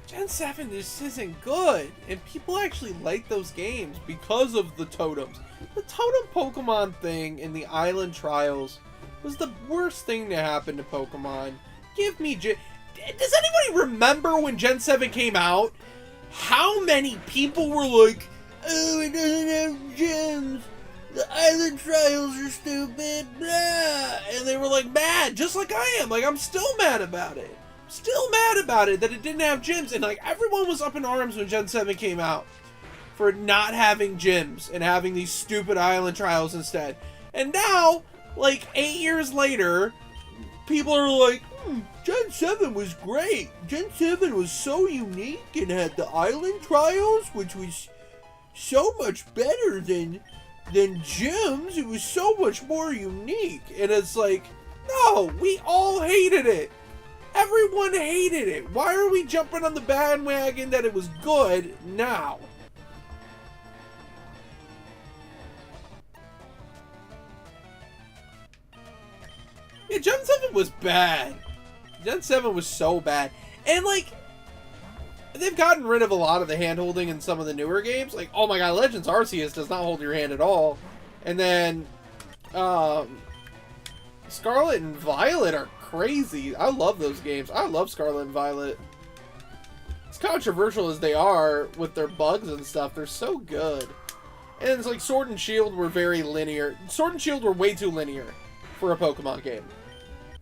Gen 7 just isn't good. And people actually like those games because of the totems. The totem Pokemon thing in the Island Trials was the worst thing to happen to Pokemon. Give me Does anybody remember when Gen 7 came out? How many people were like, oh, it doesn't have gems. The Island Trials are stupid. Blah. And they were like mad, just like I am. Like, I'm still mad about it. Still mad about it that it didn't have gyms. And like, everyone was up in arms when Gen 7 came out for not having gyms and having these stupid Island Trials instead. And now, like 8 years later, people are like, Gen 7 was great. Gen 7 was so unique and had the island trials, which was so much better than Gems. It was so much more unique. And it's like, no, we all hated it. Everyone hated it. Why are we jumping on the bandwagon that it was good now? Yeah, Gen 7 was bad. Gen 7 was so bad. And, like, they've gotten rid of a lot of the hand-holding in some of the newer games. Like, oh my god, Legends Arceus does not hold your hand at all. And then, Scarlet and Violet are crazy. I love those games. I love Scarlet and Violet. As controversial as they are with their bugs and stuff, they're so good. And it's like Sword and Shield were very linear. Sword and Shield were way too linear for a Pokemon game.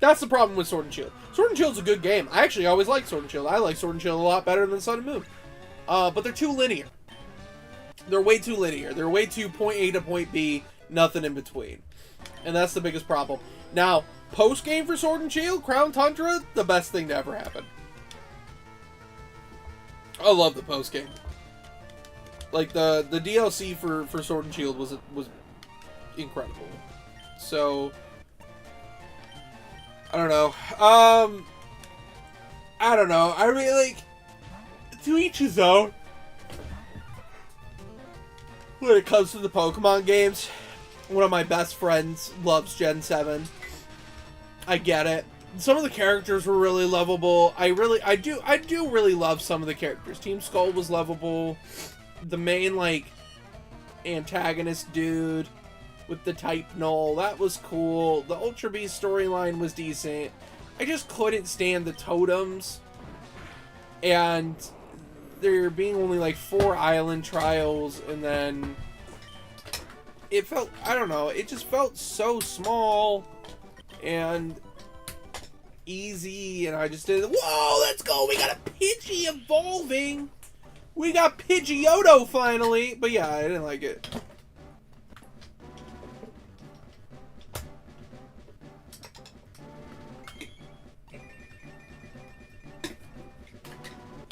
That's the problem with Sword and Shield. Sword and Shield's a good game. I actually always liked Sword and Shield. I like Sword and Shield a lot better than Sun and Moon. But they're too linear. They're way too linear. They're way too point A to point B, nothing in between. And that's the biggest problem. Now, post-game for Sword and Shield, Crown Tundra, the best thing to ever happen. I love the post-game. Like, the DLC for Sword and Shield was incredible. So, I don't know. I don't know. I really, like, to each his own. When it comes to the Pokemon games, one of my best friends loves Gen 7. I get it. Some of the characters were really lovable. I do really love some of the characters. Team Skull was lovable. The main, like, antagonist dude with the type null, that was cool. The Ultra Beast storyline was decent. I just couldn't stand the totems. And there being only like 4 island trials, and then it felt, I don't know, it just felt so small and easy, and I just did, whoa, let's go, we got a Pidgey evolving. We got Pidgeotto finally. But yeah, I didn't like it.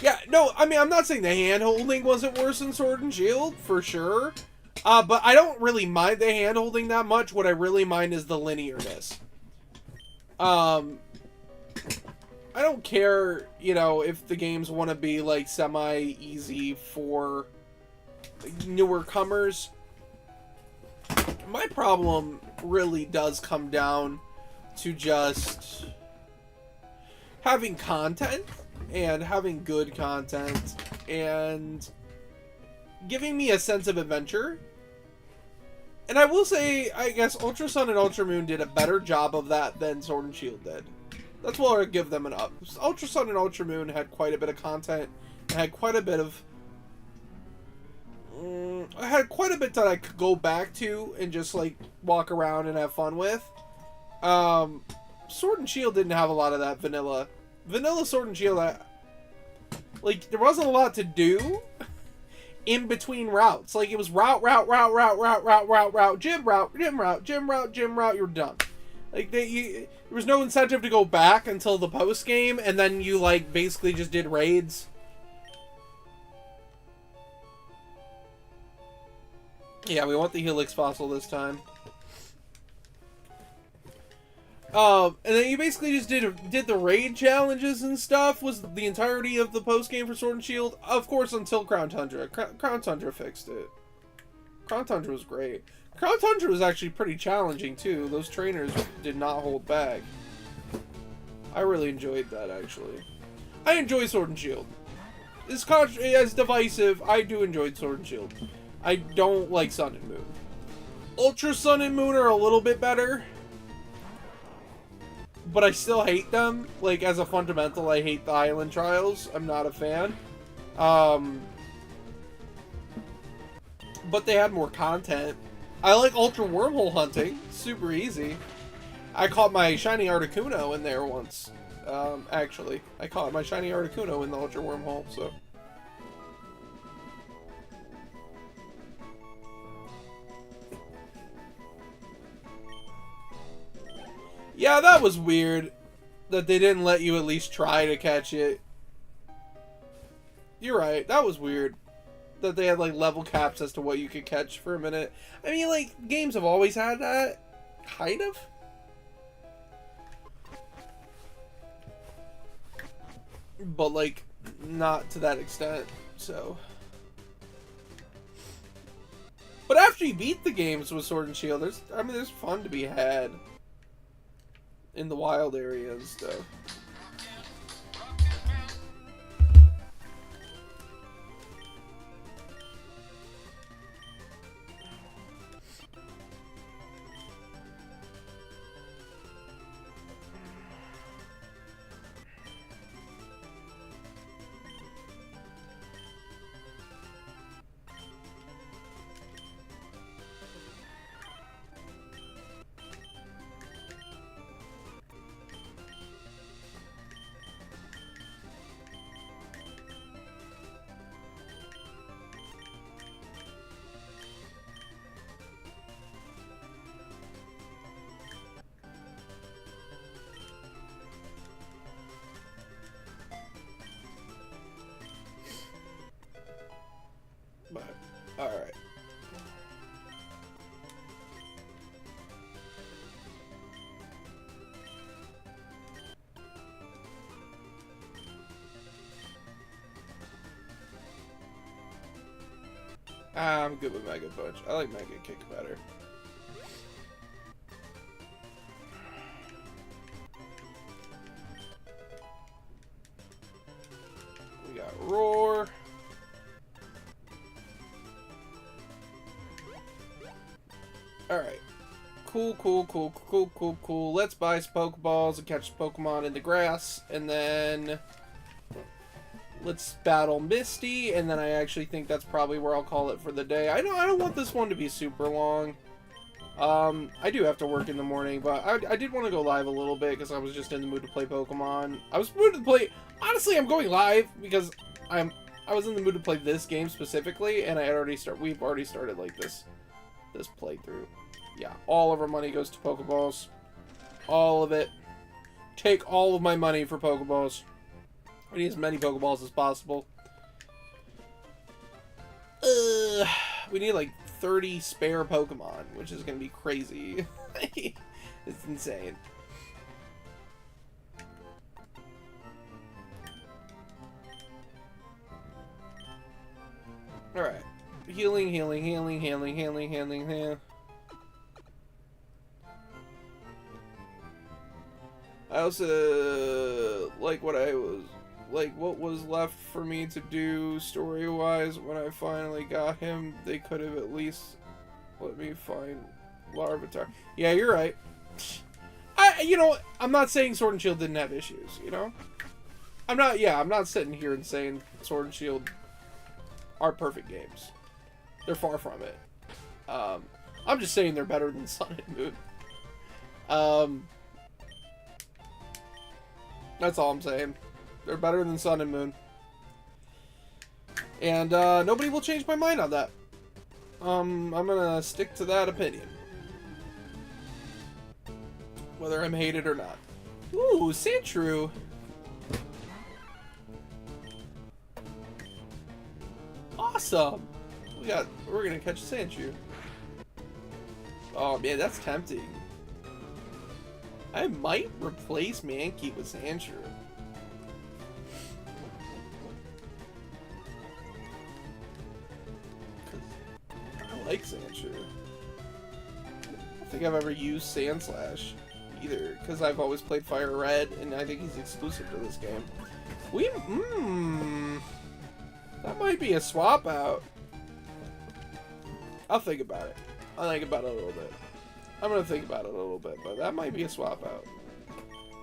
Yeah, no, I mean, I'm not saying the hand-holding wasn't worse than Sword and Shield, for sure. But I don't really mind the hand-holding that much. What I really mind is the linearness. I don't care, you know, if the games want to be, like, semi-easy for newer comers. My problem really does come down to just having content, and having good content, and giving me a sense of adventure. And I will say, I guess Ultra Sun and Ultra Moon did a better job of that than Sword and Shield did. That's why I'll give them an up. Ultra Sun and Ultra Moon had quite a bit of content. I had quite a bit of... I had quite a bit that I could go back to and just, like, walk around and have fun with. Sword and Shield didn't have a lot of that vanilla. Vanilla Sword and Shield, like, there wasn't a lot to do in between routes. Like, it was route, gym route, you're done. Like, there was no incentive to go back until the post game, and then you, like, basically just did raids. Yeah, we want the Helix fossil this time. And then you basically just did the raid challenges and stuff, was the entirety of the post game for Sword and Shield. Of course, until Crown Tundra. Crown Tundra fixed it. Crown Tundra was great. Crown Tundra was actually pretty challenging, too. Those trainers did not hold back. I really enjoyed that, actually. I enjoy Sword and Shield. As divisive, I do enjoy Sword and Shield. I don't like Sun and Moon. Ultra Sun and Moon are a little bit better, but I still hate them. Like, as a fundamental, I hate the Island Trials. I'm not a fan. But they had more content. I like Ultra Wormhole hunting. Super easy. I caught my shiny Articuno in there once. Actually. I caught my shiny Articuno in the Ultra Wormhole, so... Yeah, that was weird. that they didn't let you at least try to catch it. You're right. That was weird. That they had like level caps as to what you could catch for a minute. I mean, like, games have always had that. Kind of. But like, not to that extent, so. But after you beat the games with Sword and Shield, there's fun to be had in the wild area and stuff. But, alright. I'm good with Mega Punch. I like Mega Kick better. We got Roar. Alright. Cool. Let's buy some Pokeballs and catch Pokemon in the grass. And then let's battle Misty. And then I actually think that's probably where I'll call it for the day. I don't want this one to be super long. I do have to work in the morning, but I did want to go live a little bit because I was just in the mood to play Pokemon. I was in the mood to play... Honestly, I'm going live because I was in the mood to play this game specifically, and we've already started like this playthrough. Yeah, all of our money goes to Pokeballs. All of it. Take all of my money for Pokeballs. I need as many Pokeballs as possible. We need like 30 spare Pokemon, which is going to be crazy. It's insane. Alright. Healing. I also like what was left for me to do story-wise when I finally got him. They could have at least let me find Larvitar. Yeah, you're right. I'm not saying Sword and Shield didn't have issues, you know? I'm not sitting here and saying Sword and Shield are perfect games. They're far from it. I'm just saying they're better than Sun and Moon. That's all I'm saying. They're better than Sun and Moon. And nobody will change my mind on that. I'm gonna stick to that opinion. Whether I'm hated or not. Ooh, Sandshrew. Awesome. We're gonna catch Sandshrew. Oh man, that's tempting. I might replace Mankey with Sandshrew. I like Sandshrew. I don't think I've ever used Sandslash either, because I've always played Fire Red, and I think he's exclusive to this game. That might be a swap out. I'll think about it. I'll think about it a little bit. I'm gonna think about it a little bit, but that might be a swap out.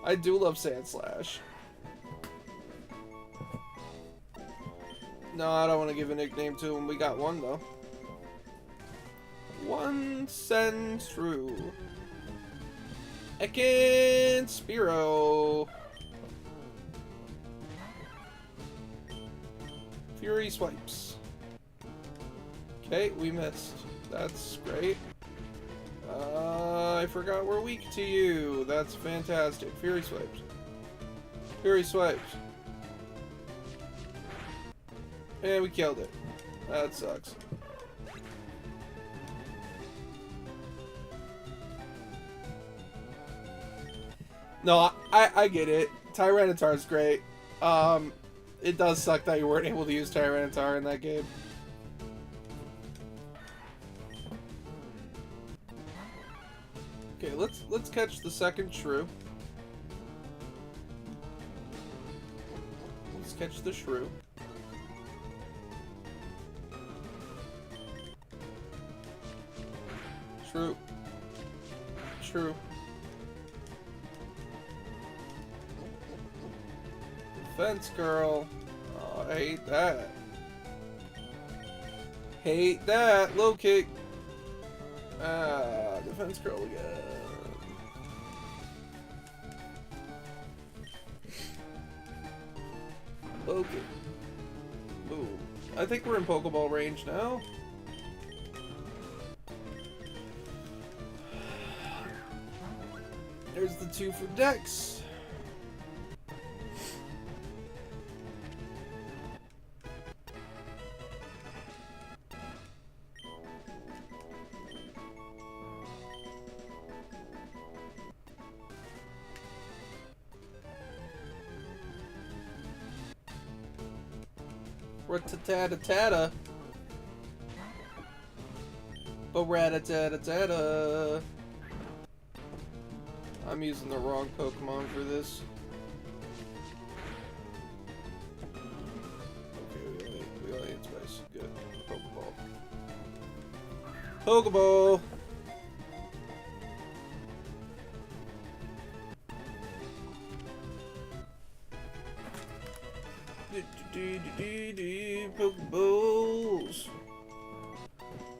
I do love Sandslash. No, I don't want to give a nickname to him. We got one, though. One Sandshrew. Ekin Spearow. Fury Swipes. Okay, we missed. That's great. I forgot we're weak to you. That's fantastic. Fury Swipes. Fury swipes. And we killed it. That sucks. No, I get it. Tyranitar's great. It does suck that you weren't able to use Tyranitar in that game. Okay, let's catch the second shrew. Let's catch the shrew. Shrew. Shrew. Defense girl. Oh, I hate that. Hate that. Low kick. Ah, defense girl again. Low kick. Boom. I think we're in Pokeball range now. There's the 2 for Dex. Rat-ta-ta-ta-ta. Ba-rat-ta-ta-ta-ta. I'm using the wrong Pokemon for this. Okay, we got 8 space. Good. Pokeball. Pokeball! Pokeballs!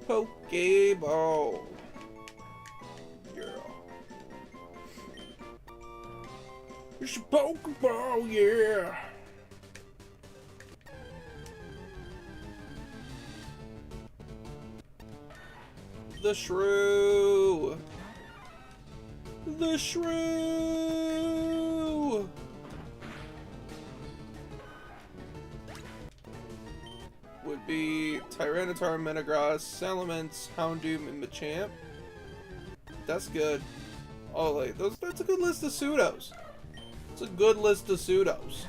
Pokeball! It's a Pokeball, yeah! The shrew! The shrew! Would be Tyranitar, Metagross, Salamence, Houndoom, and Machamp. That's good. Oh, like that's a good list of pseudos. It's a good list of pseudos.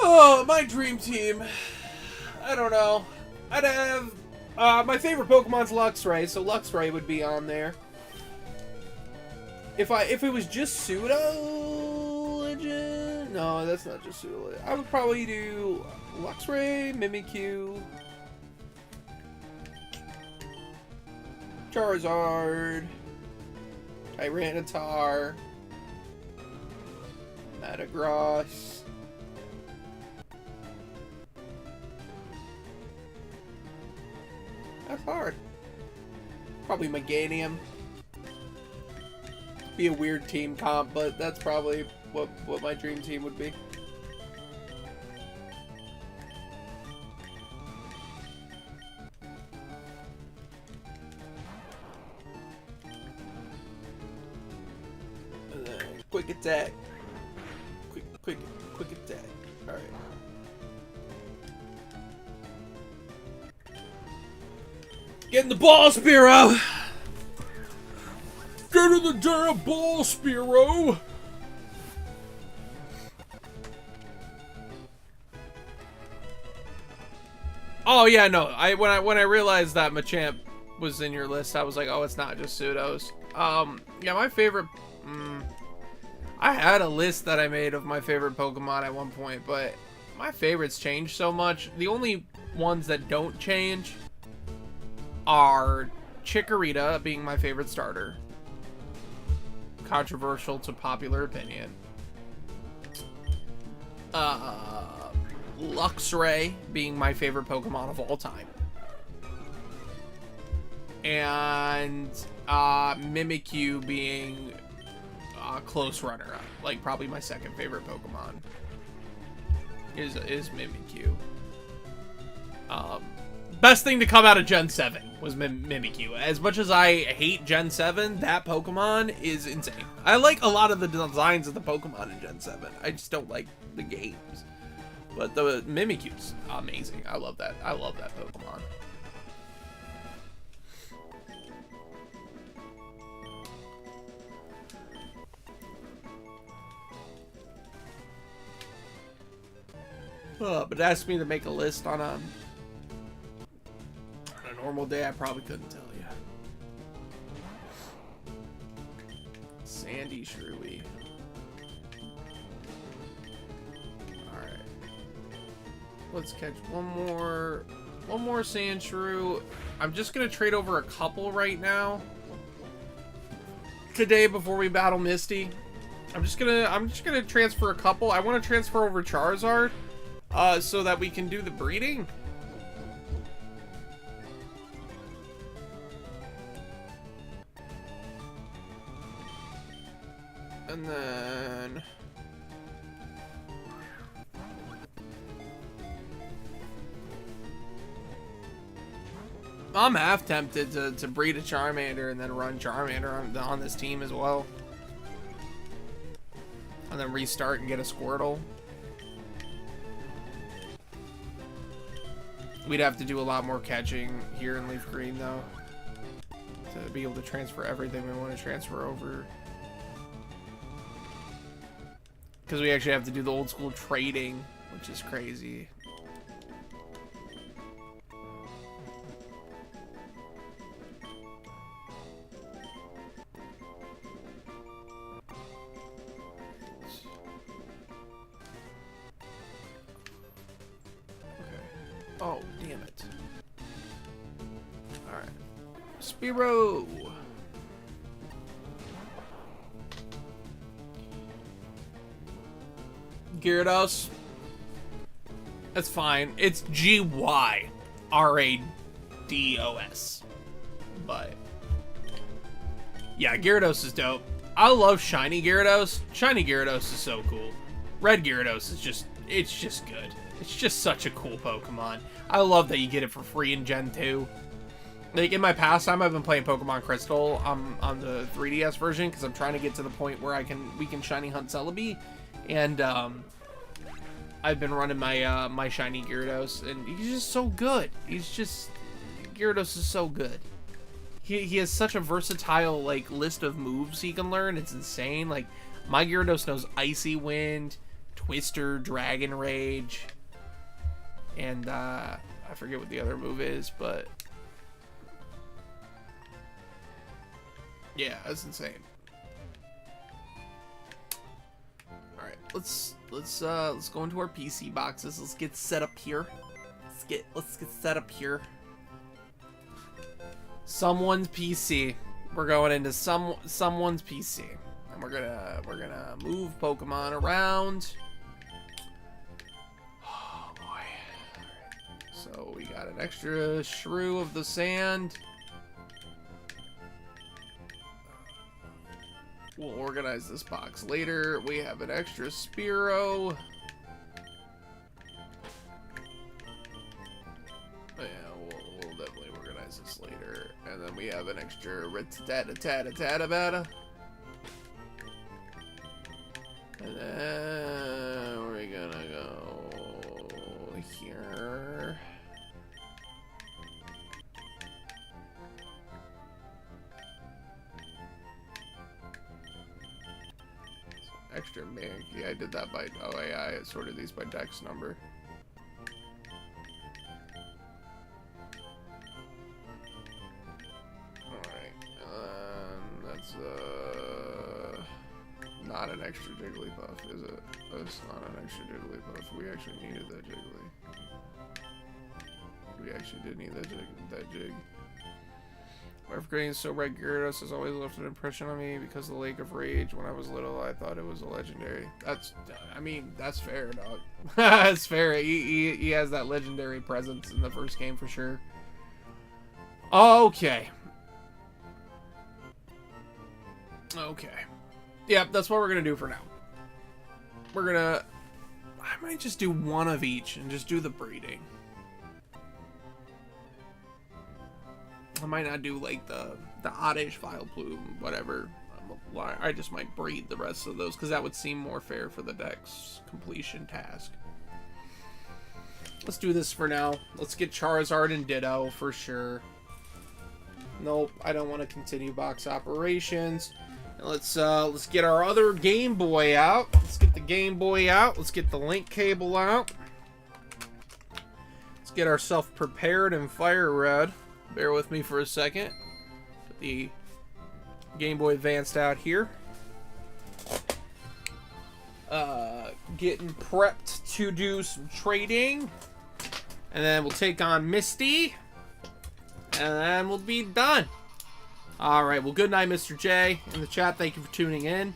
Oh, my dream team. I don't know. I'd have my favorite Pokemon's Luxray, so Luxray would be on there. If it was just pseudo legend, no, that's not just pseudo legend. I would probably do Luxray, Mimikyu, Charizard, Tyranitar, Metagross. That's hard. Probably Meganium. Be a weird team comp, but that's probably what my dream team would be. And then quick attack. Quick attack. All right. Get in the ball, Spearow! Get in the damn ball, Spearow! Oh yeah, no. When I realized that Machamp was in your list, I was like, oh, it's not just pseudos. Yeah, my favorite. I had a list that I made of my favorite Pokemon at one point, but my favorites changed so much. The only ones that don't change are Chikorita being my favorite starter. Controversial to popular opinion. Luxray being my favorite Pokemon of all time. And Mimikyu being close runner-up. Like, probably my second favorite Pokemon is Mimikyu. Best thing to come out of Gen 7 was Mimikyu. As much as I hate Gen 7, that Pokemon is insane. I like a lot of the designs of the Pokemon in Gen 7. I just don't like the games. But the Mimikyu's amazing. I love that. I love that Pokemon. But it asked me to make a list on a normal day. I probably couldn't tell you. Sandy Shrewy. Alright. Let's catch one more Sandshrew. I'm just gonna trade over a couple right now. Today before we battle Misty. I'm just gonna transfer a couple. I want to transfer over Charizard. So that we can do the breeding. And then... I'm half tempted to breed a Charmander and then run Charmander on this team as well. And then restart and get a Squirtle. We'd have to do a lot more catching here in Leaf Green, though, to be able to transfer everything we want to transfer over. Because we actually have to do the old school trading, which is crazy. Oh, damn it. Alright. Spearow! Gyarados. That's fine. It's Gyrados. But yeah, Gyarados is dope. I love shiny Gyarados. Shiny Gyarados is so cool. Red Gyarados is just, it's just good. It's just such a cool Pokemon. I love that you get it for free in Gen 2. Like, in my pastime, I've been playing Pokemon Crystal on the 3DS version because I'm trying to get to the point where we can shiny hunt Celebi, and I've been running my my shiny Gyarados, and he's just so good. Gyarados is so good. He has such a versatile like list of moves he can learn. It's insane. Like, my Gyarados knows Icy Wind, Twister, Dragon Rage, and I forget what the other move is, but yeah, that's insane. All right, let's go into our PC boxes. Let's get set up here. Let's get set up here. Someone's PC. We're going into someone's PC, and we're gonna move Pokemon around. Oh boy! All right. So we got an extra Shrew of the Sand. We'll organize this box later. We have an extra Spearow. Yeah, we'll definitely organize this later. And then we have an extra Rattata. And then we're gonna go here. Extra Mankey. I did that by I sorted these by dex number. Alright, that's not an extra Jigglypuff, is it? That's not an extra Jigglypuff. We actually needed that Jiggly. We actually did need that Jig. Whenever getting so red, Gyarados has always left an impression on me because of the Lake of Rage. When I was little, I thought it was a legendary. I mean, that's fair, dog. That's fair. He has that legendary presence in the first game for sure. Okay. Okay. Yep, that's what we're gonna do for now. I might just do one of each and just do the breeding. I might not do like the oddish Vileplume, whatever. I just might breed the rest of those because that would seem more fair for the deck's completion task. Let's do this for now. Let's get Charizard and Ditto for sure. Nope, I don't want to continue box operations. And let's get our other Game Boy out. Let's get the Game Boy out. Let's get the link cable out. Let's get ourselves prepared in Fire Red. Bear with me for a second. Put the Game Boy Advanced out here. Getting prepped to do some trading. And then we'll take on Misty. And then we'll be done. Alright, well, good night, Mr. J. In the chat, thank you for tuning in.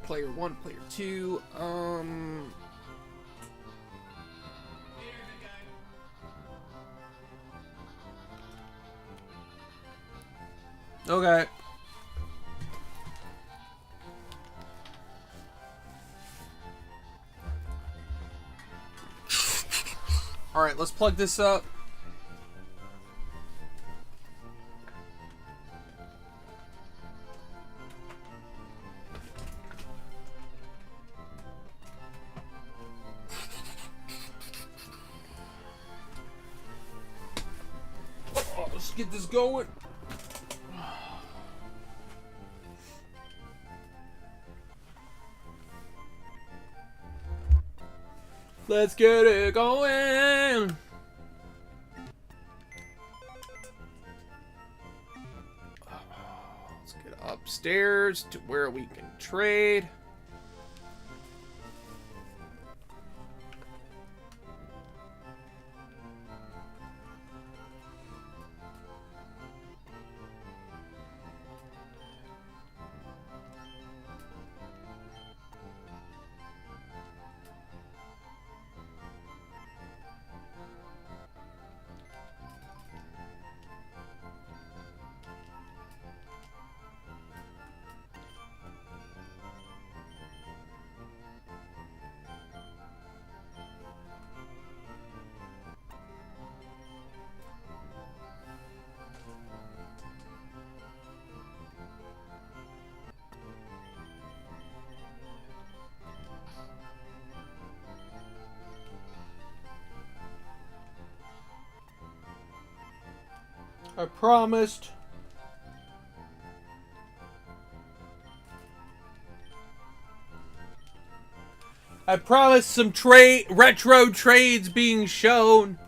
Player 1, player 2, okay. Alright, let's plug this up. Oh, let's get this going. Let's get it going. Let's get upstairs to where we can trade. I promised. I promised some retro trades being shown.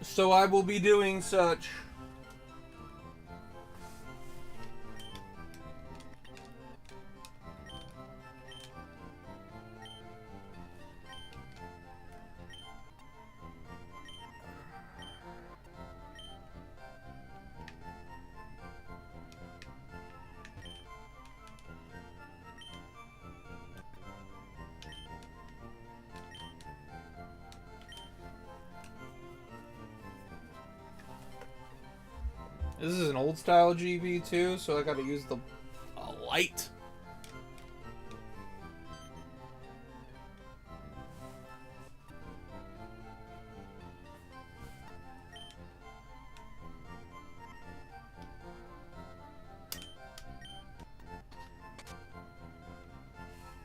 So I will be doing such. This is an old style GB too, so I gotta use the light.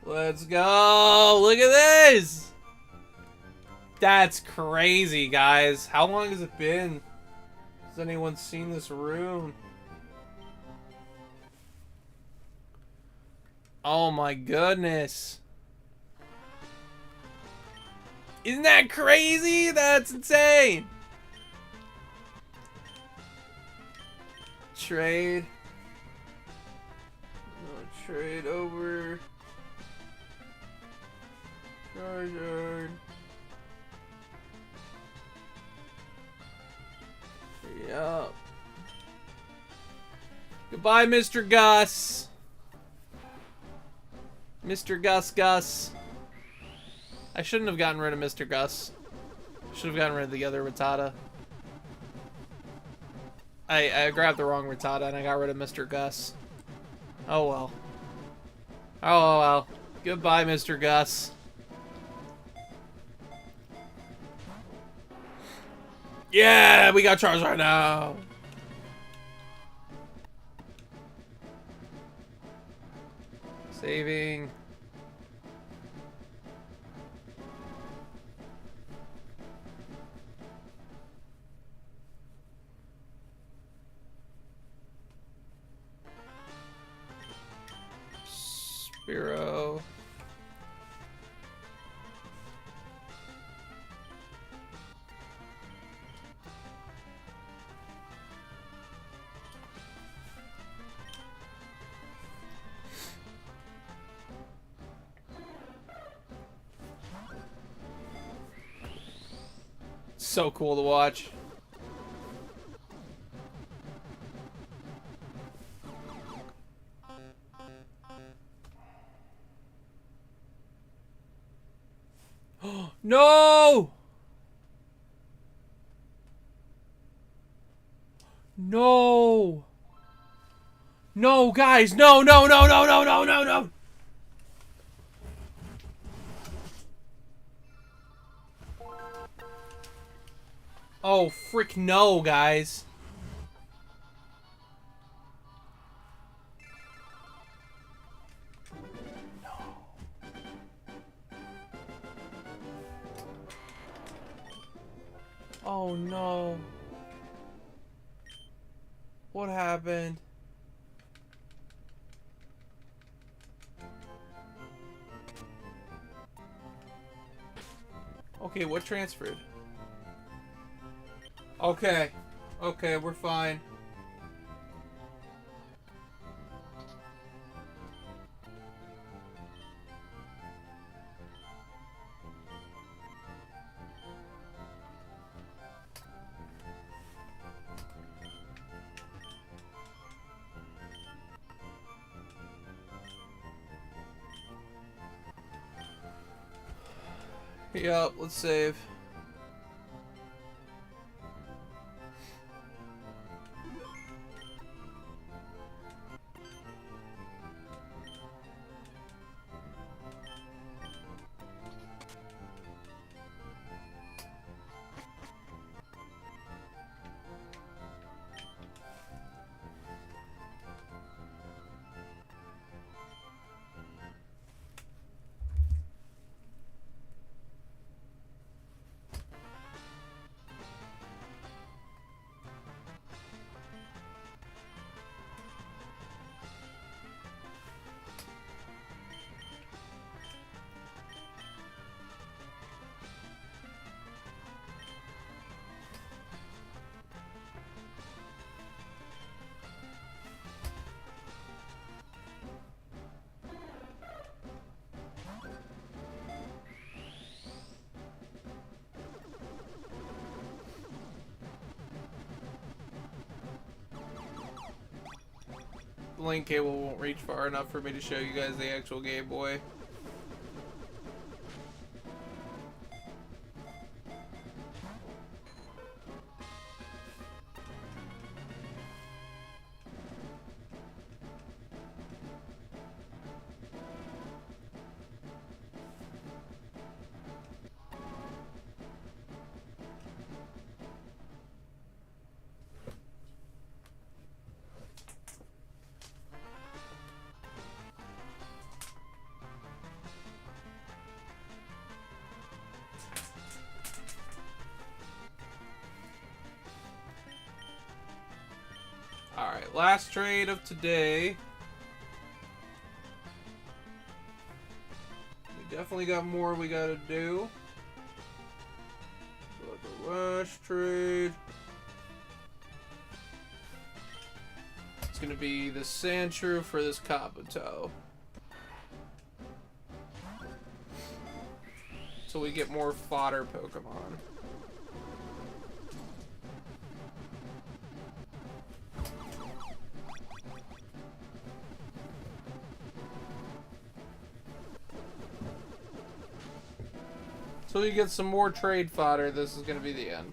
Let's go! Look at this! That's crazy, guys. How long has it been? Has anyone seen this room? Oh my goodness. Isn't that crazy? That's insane. Trade. Trade over. Charizard. Yup. Goodbye, Mr. Gus. Mr. Gus Gus. I shouldn't have gotten rid of Mr. Gus. Should have gotten rid of the other Rattata. I grabbed the wrong Rattata and I got rid of Mr. Gus. Oh well. Oh well. Goodbye, Mr. Gus. Yeah, we got Charizard now. Saving. Spiro. So cool to watch. No! No! No, guys! No, no, no, no, no, no, no, no! Oh, frick no, guys. Oh no. What happened? Okay, what transferred? Okay. Okay, we're fine. Yup, let's save. The link cable won't reach far enough for me to show you guys the actual Game Boy. Alright, last trade of today. We definitely got more we gotta do. But the last trade. It's gonna be the Sandshrew for this Kabuto. So we get more fodder Pokemon. Until you get some more trade fodder, this is going to be the end.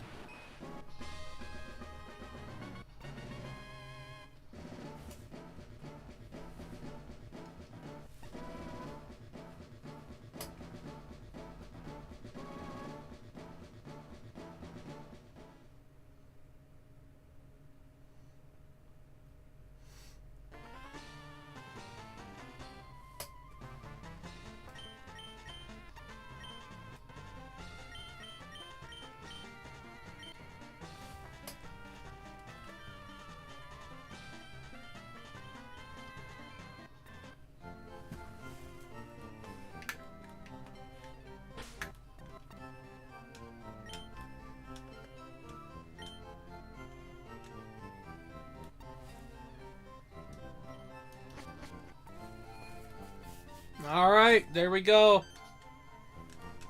Alright, there we go.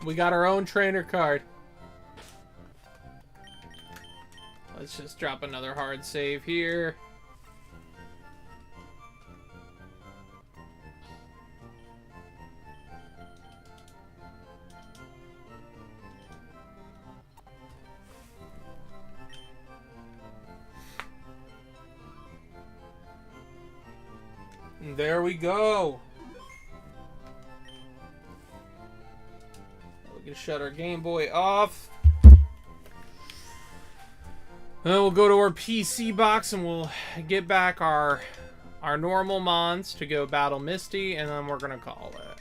We got our own trainer card. Let's just drop another hard save here. And there we go. We can shut our Game Boy off. Then we'll go to our PC box and we'll get back our normal mons to go battle Misty, and then we're gonna call it.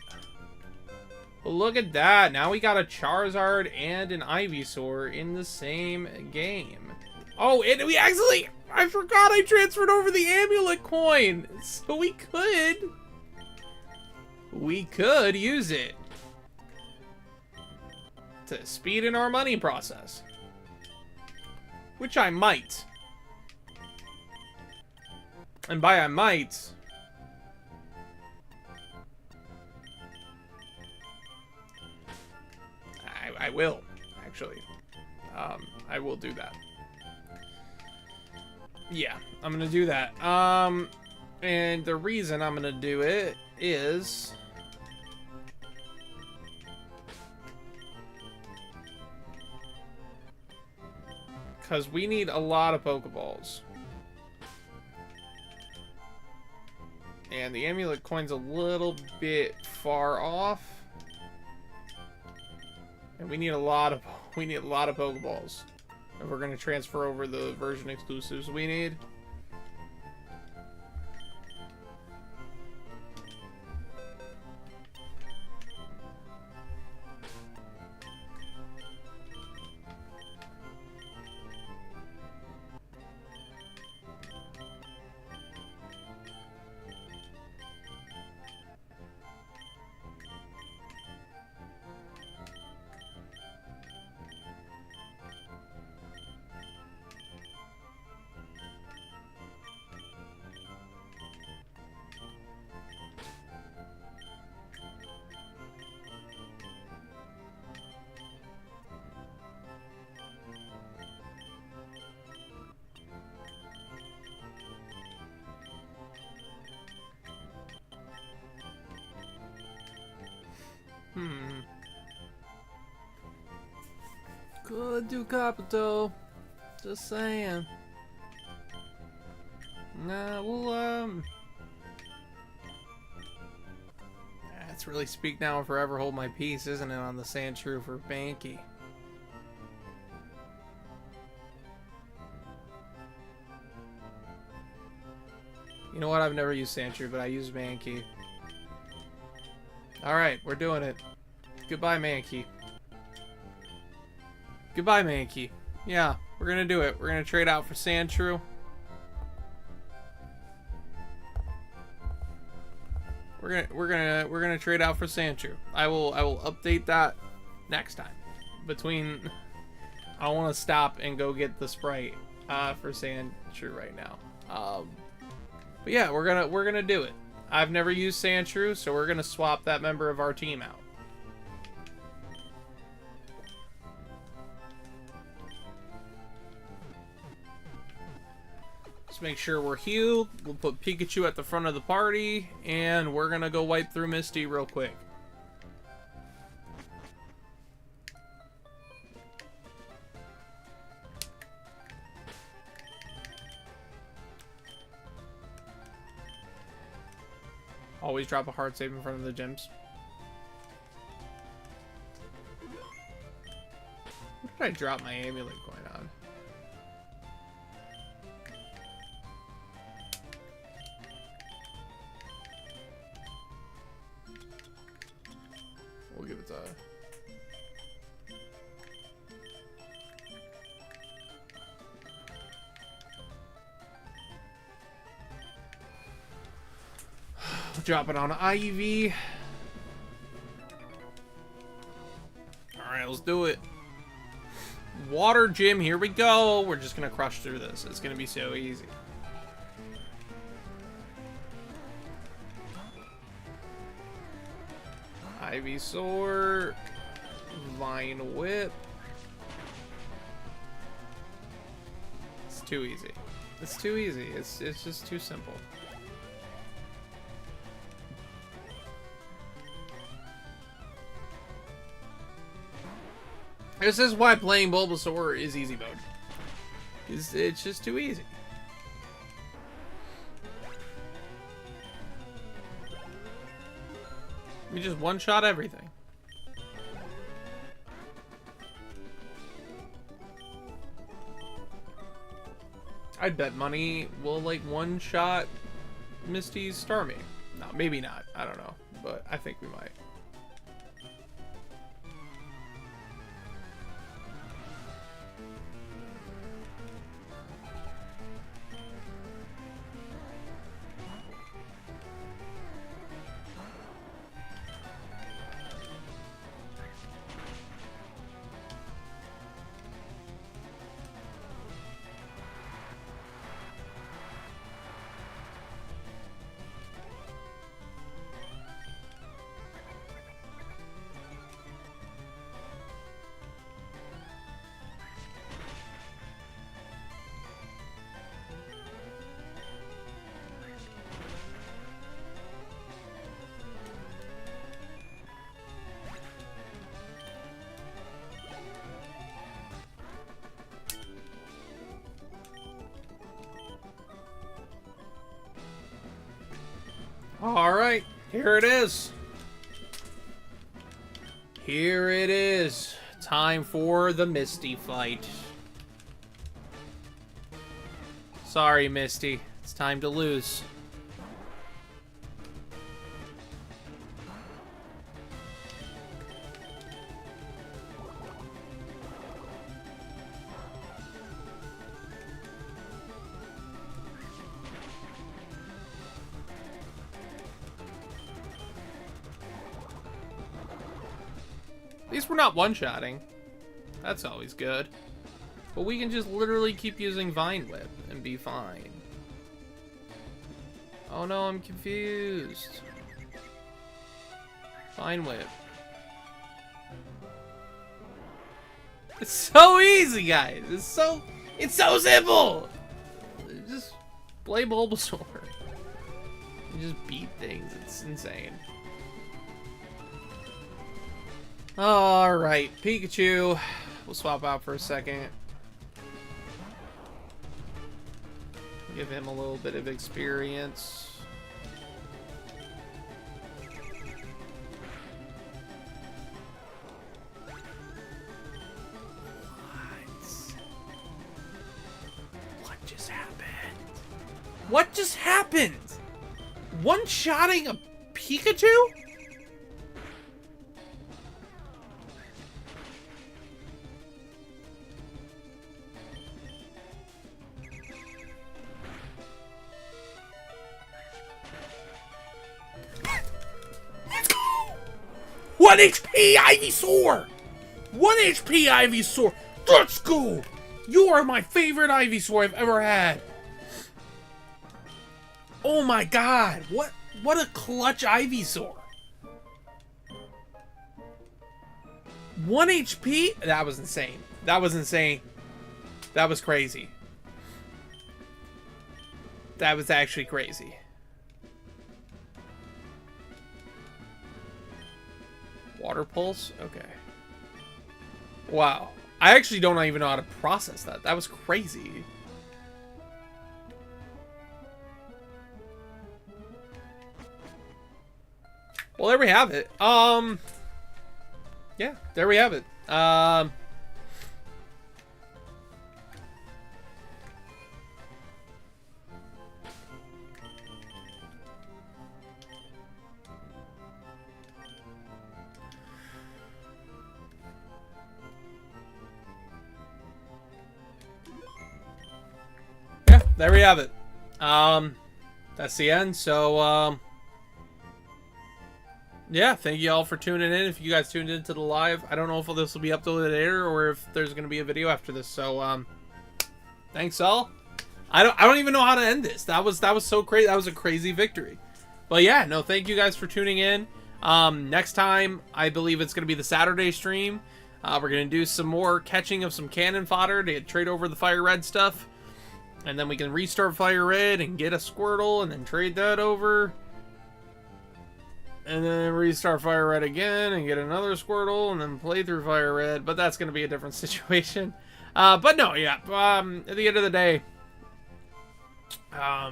Well, look at that. Now we got a Charizard and an Ivysaur in the same game. Oh, and we actually... I forgot I transferred over the amulet coin. So we could use it to speed in our money process. Which I might. And by I might... I will, actually. I will do that. Yeah, I'm gonna do that. And the reason I'm gonna do it is... because we need a lot of Pokeballs. And the amulet coin's a little bit far off. And we need a lot of Pokeballs. If we're gonna transfer over the version exclusives we need. Could do Kabuto. Just saying. Nah, well, That's really speak now or forever hold my peace, isn't it, on the Sandshrew for Banky? You know what? I've never used Sandshrew, but I use Mankey. Alright, we're doing it. Goodbye, Mankey. Goodbye, Mankey. Yeah, we're gonna do it. We're gonna trade out for Sandshrew. We're gonna trade out for Sandshrew. I will update that next time. I want to stop and go get the Sprite for Sandshrew right now. But yeah, we're gonna do it. I've never used Sandshrew, so we're gonna swap that member of our team out. Let's make sure we're healed. We'll put Pikachu at the front of the party, and we're gonna go wipe through Misty real quick. Always drop a hard save in front of the gyms. What did I drop my amulet coin on? We'll give it to... Drop it on Ivy. Alright, let's do it. Water gym, here we go. We're just gonna crush through this. It's gonna be so easy. Ivysaur. Vine Whip. It's too easy. It's too easy. It's just too simple. This is why playing Bulbasaur is easy mode. It's just too easy. We just one-shot everything. I'd bet money will like one-shot Misty's Starmie. No, maybe not. I don't know, but I think we might. Alright, here it is. Here it is. Time for the Misty fight. Sorry, Misty. It's time to lose. At least we're not one-shotting. That's always good. But we can just literally keep using Vine Whip and be fine. Oh no, I'm confused. Vine Whip. It's so easy, guys. It's so simple. Just play Bulbasaur. You just beat things. It's insane. Alright, Pikachu. We'll swap out for a second. Give him a little bit of experience. What just happened? What just happened? One-shotting a Pikachu? One HP Ivysaur! 1 HP Ivysaur! Let's go! You are my favorite Ivysaur I've ever had! Oh my god! What a clutch Ivysaur! 1 HP? That was insane. That was insane. That was crazy. That was actually crazy. Water Pulse? Okay. Wow. I actually don't even know how to process that. That was crazy. Well, there we have it. Yeah, there we have it. Yeah, there we have it. That's the end. So, yeah, thank you all for tuning in. If you guys tuned into the live, I don't know if this will be uploaded later or if there's going to be a video after this. So, thanks all. I don't even know how to end this. That was so crazy. That was a crazy victory. But yeah, no, thank you guys for tuning in. Next time, I believe it's going to be the Saturday stream. We're going to do some more catching of some cannon fodder to trade over the Fire Red stuff. And then we can restart Fire Red and get a Squirtle and then trade that over. And then restart Fire Red again and get another Squirtle and then play through Fire Red. But that's going to be a different situation. But no, yeah. At the end of the day, I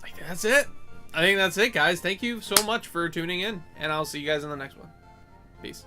think that's it. I think that's it, guys. Thank you so much for tuning in. And I'll see you guys in the next one. Peace.